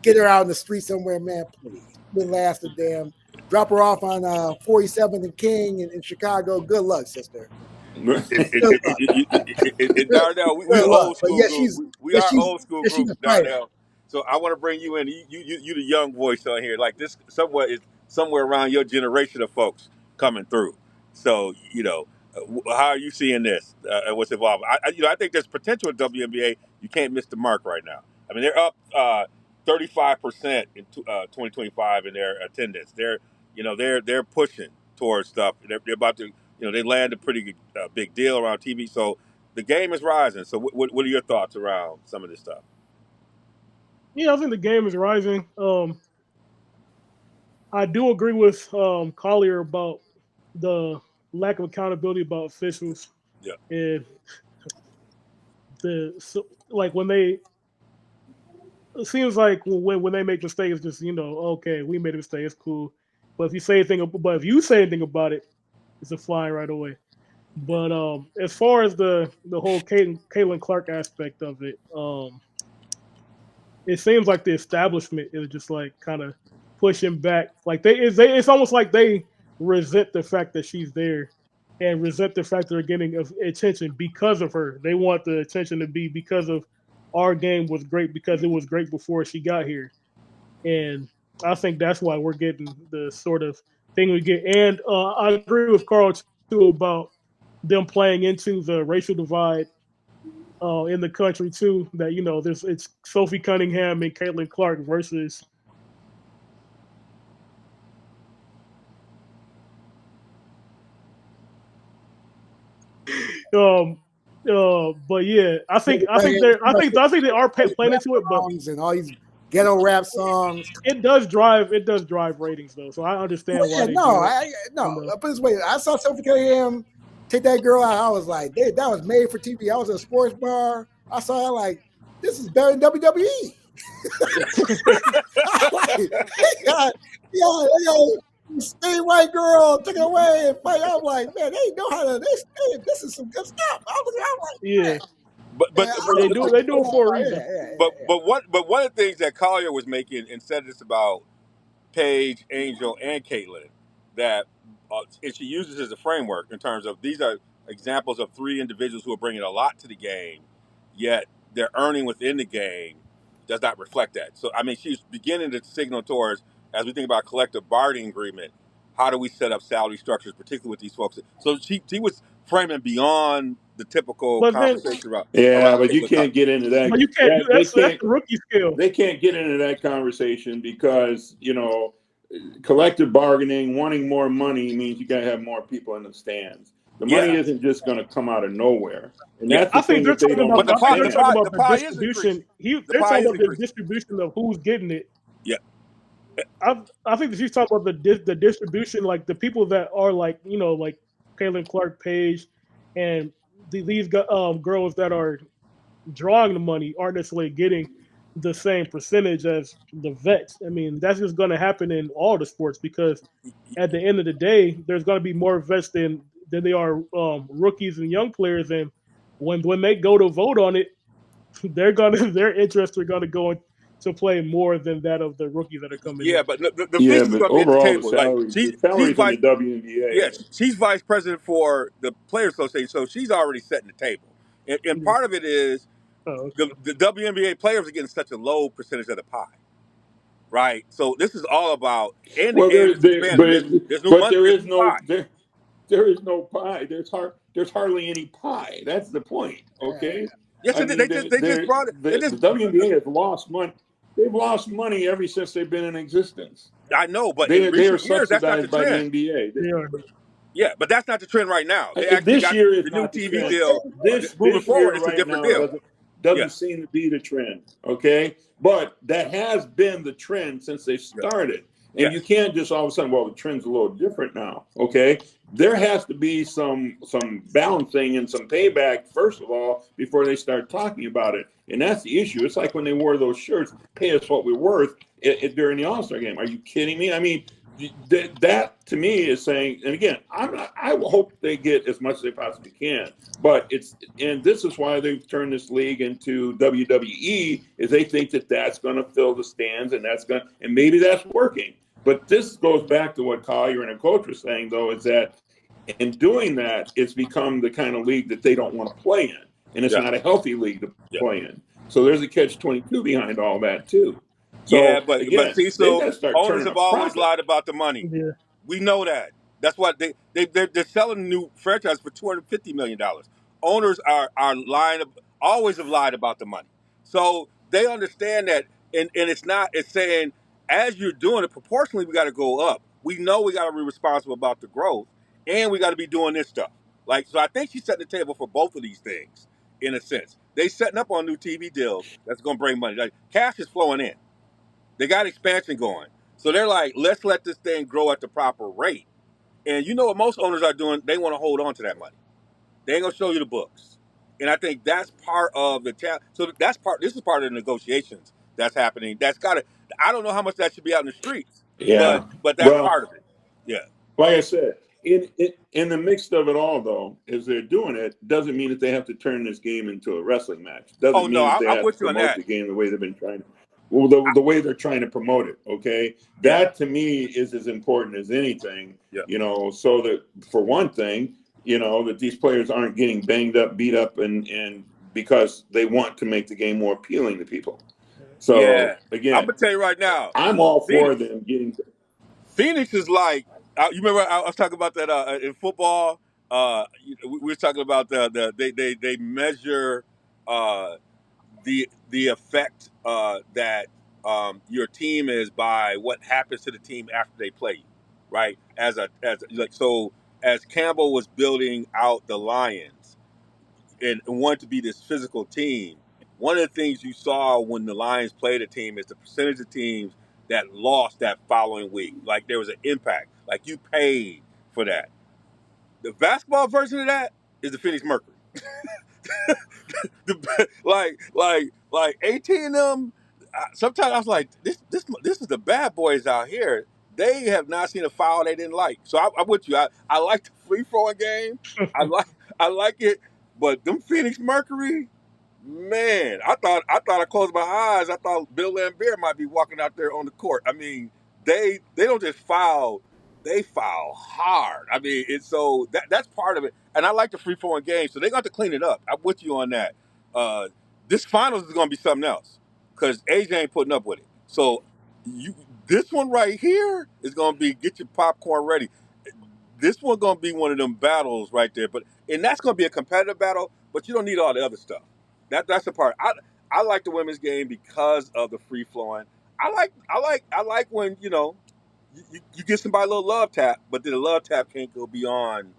get her out in the street somewhere, man, please. Wouldn't last a damn. Drop her off on 47th and King in Chicago. Good luck, sister. Darnell, we old school group. We are old school group, Darnell. So I want to bring you in. You the young voice on here. Like this, somewhere around your generation of folks coming through. So how are you seeing this? And what's evolving? I think there's potential at WNBA. You can't miss the mark right now. I mean, they're up 35% in 2025 in their attendance. They're pushing towards stuff. They're about to. They land a pretty good, big deal around TV. So the game is rising. So what are your thoughts around some of this stuff? Yeah, I think the game is rising. I do agree with Collier about the lack of accountability about officials. Yeah. And when they, it seems like when they make mistakes, just okay, we made a mistake, it's cool. But if you say anything about it, it's a fine right away. But as far as the whole Caitlin Clark aspect of it, it seems like the establishment is just like kind of pushing back. Like it's almost like they resent the fact that she's there, and resent the fact that they're getting attention because of her. They want the attention to be because of our game was great, because it was great before she got here, and I think that's why we're getting the sort of thing we get. And I agree with Carl too about them playing into the racial divide in the country too. That it's Sophie Cunningham and Caitlin Clark versus but yeah, I think they are playing into it, but and all these ghetto rap songs. It does drive ratings though, so I understand why. Put this way, I saw Sophie Cunningham take that girl out. I was like, that was made for TV. I was at a sports bar. I saw her like, this is better than WWE. Stay white girl took it away and fight. I was like, man, they know how to. This is some good stuff. I was like, yeah. But they do it for a reason. But one of the things that Collier was making and said this about Paige, Angel, and Caitlin, that and she uses as a framework in terms of these are examples of three individuals who are bringing a lot to the game, yet their earning within the game does not reflect that. So I mean, she's beginning to signal towards, as we think about collective bargaining agreement, how do we set up salary structures, particularly with these folks? So she was framing beyond the typical conversation about. But you can't get into that. But you can't. That's the rookie skill. They can't get into that conversation because collective bargaining, wanting more money means you got to have more people in the stands. The money Yeah, isn't just going to come out of nowhere, and yeah. that's the I think thing they're that they talking don't about. But I think they're understand. talking about the the pie is distribution. increasing. The They're pie talking is about the increasing. distribution of who's getting it. Yeah, I think that she's talking about the distribution, like the people that are like like Kaylin Clark Page, and these girls that are drawing the money aren't necessarily getting the same percentage as the vets. I mean, that's just going to happen in all the sports because at the end of the day, there's going to be more vets than they are rookies and young players, and when they go to vote on it, their interests are gonna go to play more than that of the rookies that are coming yeah. in. But the Yeah, Phoenix is but going to be at the overall, table. Like the she's salaries in vice. the WNBA. Yeah, she's vice president for the Players Association, so she's already setting the table. And Yeah. part of it is Oh, okay. the WNBA players are getting such a low percentage of the pie, right? So this is all about, and the Well, game is expanding. There's new but money, there's new pie. there is no pie. There's hardly any pie. That's the point. Okay, Yes, I mean they just brought it. They the just WNBA has lost money. They've lost money ever since they've been in existence. I know, but in They are recent years that's not the subsidized by the trend. NBA. Yeah. Yeah, but that's not the trend right now. They actually This got year is the new not the TV trend. deal. Moving This year forward, it's a right different now deal. Yeah, doesn't seem to be the trend. Okay, but that has been the trend since they started. And you yes, can't just all of a sudden, well, the trend's a little different now. Okay, there has to be some balancing and some payback first of all before they start talking about it. And that's the issue. It's like when they wore those shirts, "Pay us what we're worth" during the All-Star game. Are you kidding me? I mean, that to me is saying, and again, I hope they get as much as they possibly can, but this is why they've turned this league into WWE, is they think that that's going to fill the stands, and maybe that's working. But this goes back to what Collier and a coach were saying, though, is that in doing that, it's become the kind of league that they don't want to play in, and it's yeah, not a healthy league to yeah. play in. So there's a catch-22 behind all that too. Yeah, So but again, they've got Cecil, to start owners turning have a always profit. lied about the money. Yeah. We know that. That's why they're selling new franchise for $250 million. Owners are lying, always have lied about the money. So they understand that, and it's saying as you're doing it proportionally, we got to go up. We know we got to be responsible about the growth, and we got to be doing this stuff. Like so, I think she's setting the table for both of these things in a sense. They setting up on new TV deals that's going to bring money. Like cash is flowing in. They got expansion going. So they're like, let's let this thing grow at the proper rate. And you know what most owners are doing? They want to hold on to that money. They ain't gonna show you the books. And I think that's part of the so this is part of the negotiations that's happening. That's gotta I don't know how much that should be out in the streets, Yeah. but that's Well, part of it. Yeah. like I said, in the mix of it all, though, as they're doing it, doesn't mean that they have to turn this game into a wrestling match. Oh Doesn't no, mean that they I'm have to with you on promote that. the game the way they've been trying to. Well, the way they're trying to promote it, okay, Yeah. that to me is as important as anything. Yeah. So that for one thing, that these players aren't getting banged up, beat up, and because they want to make the game more appealing to people. So Yeah. I'm again, gonna tell you right now, I'm all for Phoenix. them getting. Phoenix is like you remember I was talking about that in football. We were talking about they measure the effect that your team is by what happens to the team after they play you, right? As Campbell was building out the Lions and wanted to be this physical team, one of the things you saw when the Lions played a team is the percentage of teams that lost that following week. Like there was an impact. Like you paid for that. The basketball version of that is the Phoenix Mercury. like 18 of them. Sometimes I was like, this is the bad boys out here. They have not seen a foul they didn't like. So I'm with you. I like the free throwing game. I like it, but them Phoenix Mercury, man, I closed my eyes. I thought Bill Lambert might be walking out there on the court. I mean, they don't just foul, they foul hard. I mean, it's so that's part of it. And I like the free flowing game, so they got to clean it up. I'm with you on that. Uh, this finals is gonna be something else because AJ ain't putting up with it. So you this one right here is gonna be get your popcorn ready. This one gonna be one of them battles right there. And that's gonna be a competitive battle, but you don't need all the other stuff. That's the part. I like the women's game because of the free flowing. I like when you get somebody a little love tap, but then the love tap can't go beyond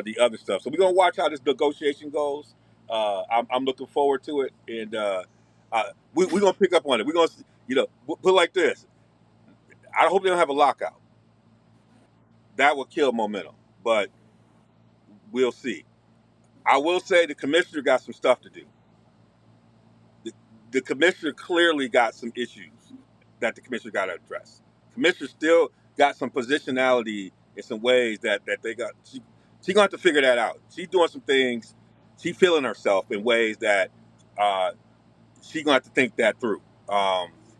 the other stuff. So we're gonna watch how this negotiation goes. I'm looking forward to it, and we're gonna pick up on it. We're gonna, put it like this. I hope they don't have a lockout. That will kill momentum, but we'll see. I will say the commissioner got some stuff to do. The commissioner clearly got some issues that the commissioner got to address. Commissioner still got some positionality in some ways that they got. She gonna have to figure that out. She's doing some things. She feeling herself in ways that she gonna have to think that through.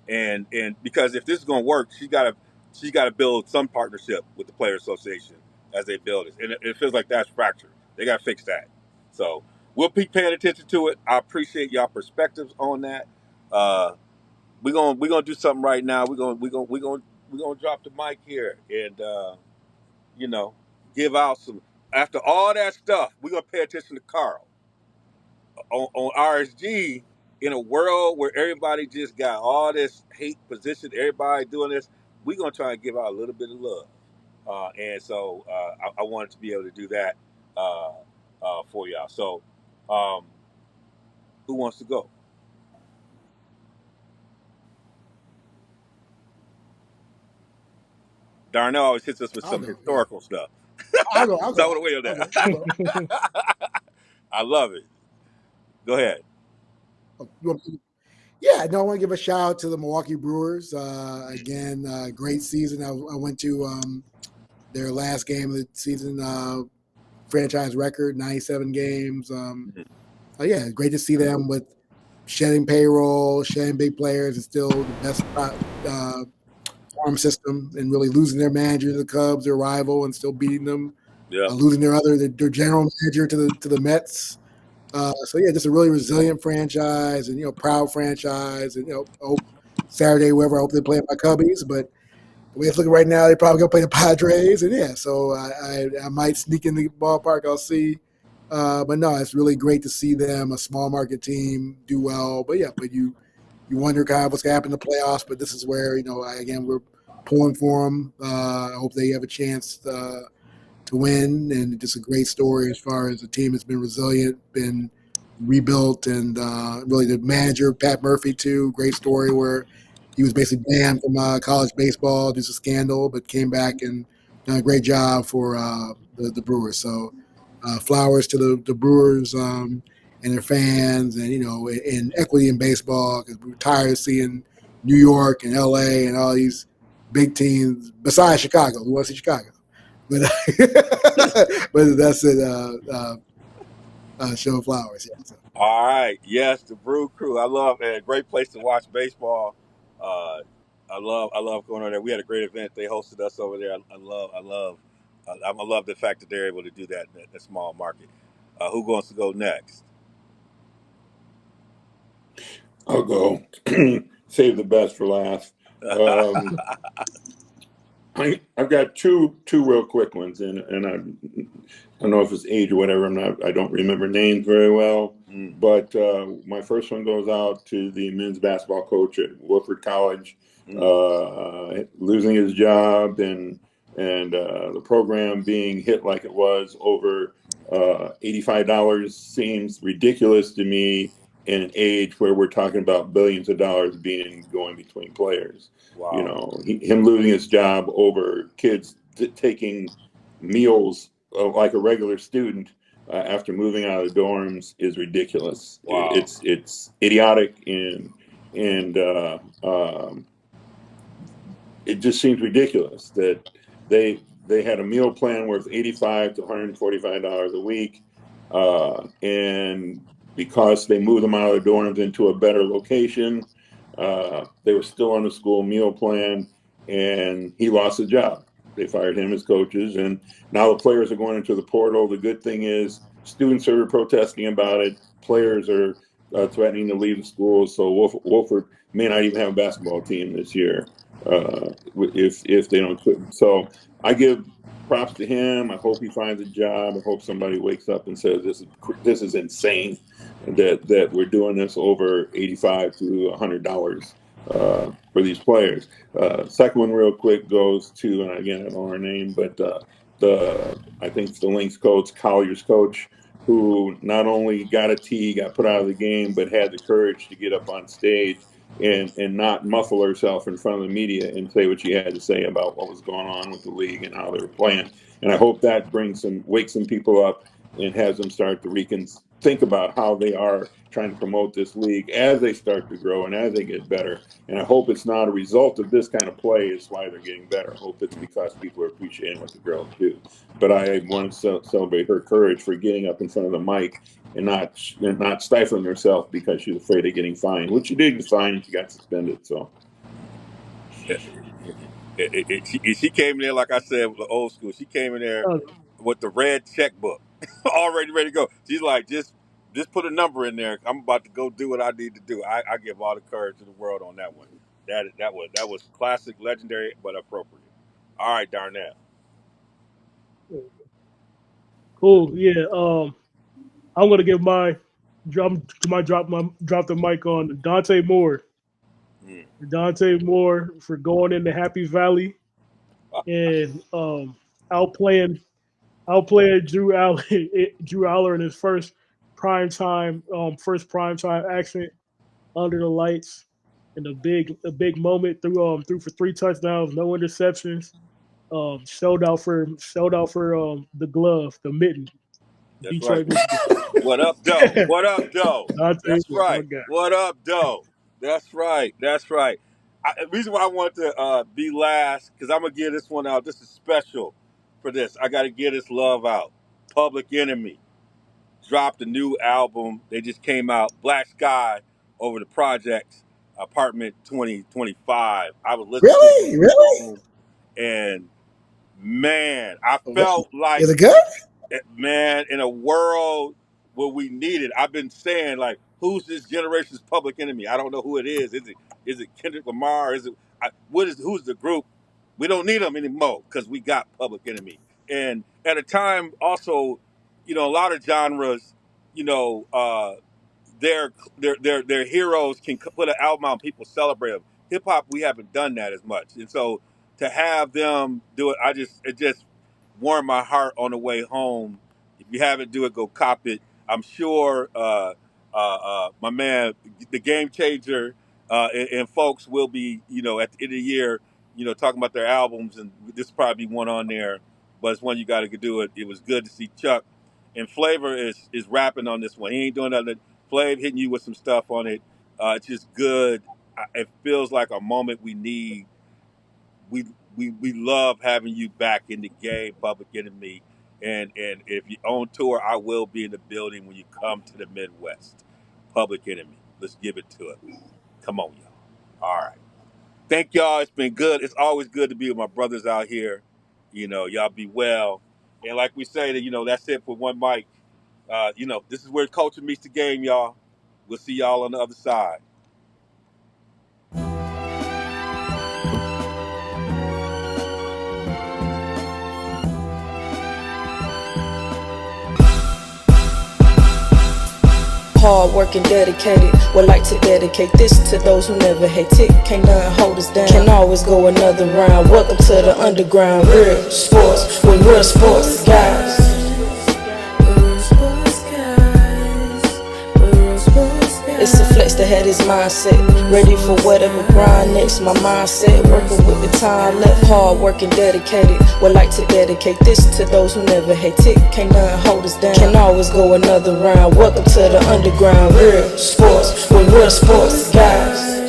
And because if this is gonna work, she gotta build some partnership with the player association as they build it. And it feels like that's fractured. They gotta fix that. So we'll be paying attention to it. I appreciate y'all perspectives on that. We're gonna do something right now. We're gonna drop the mic here and give out some. After all that stuff, we're gonna pay attention to Carl on RSG. In a world where everybody just got all this hate position, everybody doing this, we're gonna try and give out a little bit of love. And so I wanted to be able to do that for y'all. So who wants to go? Darnell always hits us with some historical stuff. I'll go. So I want to wait on that. I love it. Go ahead. Yeah, no, I want to give a shout out to the Milwaukee Brewers. Again, great season. I went to their last game of the season, franchise record, 97 games. Yeah, great to see them with shedding payroll, shedding big players, and still the best farm system, and really losing their manager to the Cubs, their rival, and still beating them. Yeah. Losing their general manager to the Mets. So yeah, just a really resilient franchise, and proud franchise, and hope Saturday, wherever, I hope they play my Cubbies, but the way it's looking right now, they're probably gonna play the Padres, and yeah, so I might sneak in the ballpark. I'll see, but no, it's really great to see them, a small market team, do well. But yeah, you wonder kind of what's gonna happen in the playoffs, but this is where again we're pulling for them. I hope they have a chance to win, and just a great story as far as the team has been resilient, been rebuilt, and really the manager, Pat Murphy, too. Great story where he was basically banned from college baseball due to scandal, but came back and done a great job for the Brewers. So flowers to the Brewers and their fans, and in equity in baseball, because we're tired of seeing New York and LA and all these big teams besides Chicago. We want to see Chicago. But but that's it. Show flowers. Yeah, so. All right. Yes, the Brew Crew. I love a great place to watch baseball. I love going on there. We had a great event. They hosted us over there. I love the fact that they're able to do that in that small market. Who wants to go next? I'll go. Save the best for last. I've got two real quick ones, and I don't know if it's age or whatever. I don't remember names very well. But my first one goes out to the men's basketball coach at Woodford College, losing his job and the program being hit like it was over $85 seems ridiculous to me in an age where we're talking about billions of dollars going between players. Wow. Him losing his job over kids taking meals like a regular student after moving out of the dorms is ridiculous. Wow. It's idiotic, and it just seems ridiculous that they had a meal plan worth $85 to $145 a week, and because they moved them out of the dorms into a better location, they were still on the school meal plan, and he lost his job. They fired him as coaches, and now the players are going into the portal. The good thing is students are protesting about it. Players are threatening to leave the school. So Woodford may not even have a basketball team this year if they don't quit. So I give props to him. I hope he finds a job. I hope somebody wakes up and says this is insane that we're doing this over $85 to $100 for these players. Second one real quick goes to, and again, I don't know her name, but I think it's the Lynx coach, Collier's coach, who not only got a tee, got put out of the game, but had the courage to get up on stage and not muffle herself in front of the media and say what she had to say about what was going on with the league and how they were playing. And I hope that wakes some people up and has them start to think about how they are trying to promote this league as they start to grow and as they get better. And I hope it's not a result of this kind of play is why they're getting better. I hope it's because people are appreciating what the girls do. But I want to celebrate her courage for getting up in front of the mic and not stifling herself because she's afraid of getting fined, which she did get fined and she got suspended. So she came in there, like I said, with the old school. She came in there with the red checkbook, already ready to go. She's like, just put a number in there. I'm about to go do what I need to do. I give all the courage in the world on that one. That was classic, legendary, but appropriate. All right, Darnell. Cool. Yeah. I'm gonna give my drop the mic on Dante Moore. Dante Moore for going into Happy Valley and outplaying Drew Aller in his first primetime action under the lights in a big moment. Threw for 3 touchdowns, no interceptions. Showed out for the glove, the mitten. That's Detroit, right. What up, Doe? What up, Doe? That's Moore, right. What up, Doe? That's right. That's right. The reason why I wanted to be last, because I'm going to give this one out. This is special for this. I got to give this love out. Public Enemy dropped a new album. They just came out. Black Sky over the Projects, Apartment 2025. I was listening to it. Really? And, man, I felt like... Is it good? Man, in a world where we need it, I've been saying, like, who's this generation's Public Enemy? I don't know who it is. Is it Kendrick Lamar? Who's the group? We don't need them anymore because we got Public Enemy. And at a time, also, a lot of genres, their heroes can put an album out and people celebrate them. Hip hop, we haven't done that as much, and so to have them do it, it just warmed my heart on the way home. If you haven't do it, go cop it. I'm sure my man, the Game Changer, and folks will be, at the end of the year, talking about their albums, and this will probably be one on there, but it's one you got to do it. It was good to see Chuck. And Flavor is rapping on this one. He ain't doing nothing. Flav hitting you with some stuff on it. It's just good. It feels like a moment we need. We love having you back in the game, Public Enemy. And if you're on tour, I will be in the building when you come to the Midwest. Public Enemy. Let's give it to it. Come on, y'all. All right. Thank y'all. It's been good. It's always good to be with my brothers out here. Y'all be well. And like we say, that that's it for One Mic. This is where culture meets the game, y'all. We'll see y'all on the other side. Hard working, dedicated. Would like to dedicate this to those who never hate it. Can't nothing hold us down. Can always go another round. Welcome to the underground. Real sports with real sports guys. It's a flex that had his mindset. Ready for whatever grind next. My mindset working with the time left. Hard working, dedicated. Would like to dedicate this to those who never hate it. Can't nothing hold us down. Can always go another round. Welcome to the underground. Real sports with real sports guys.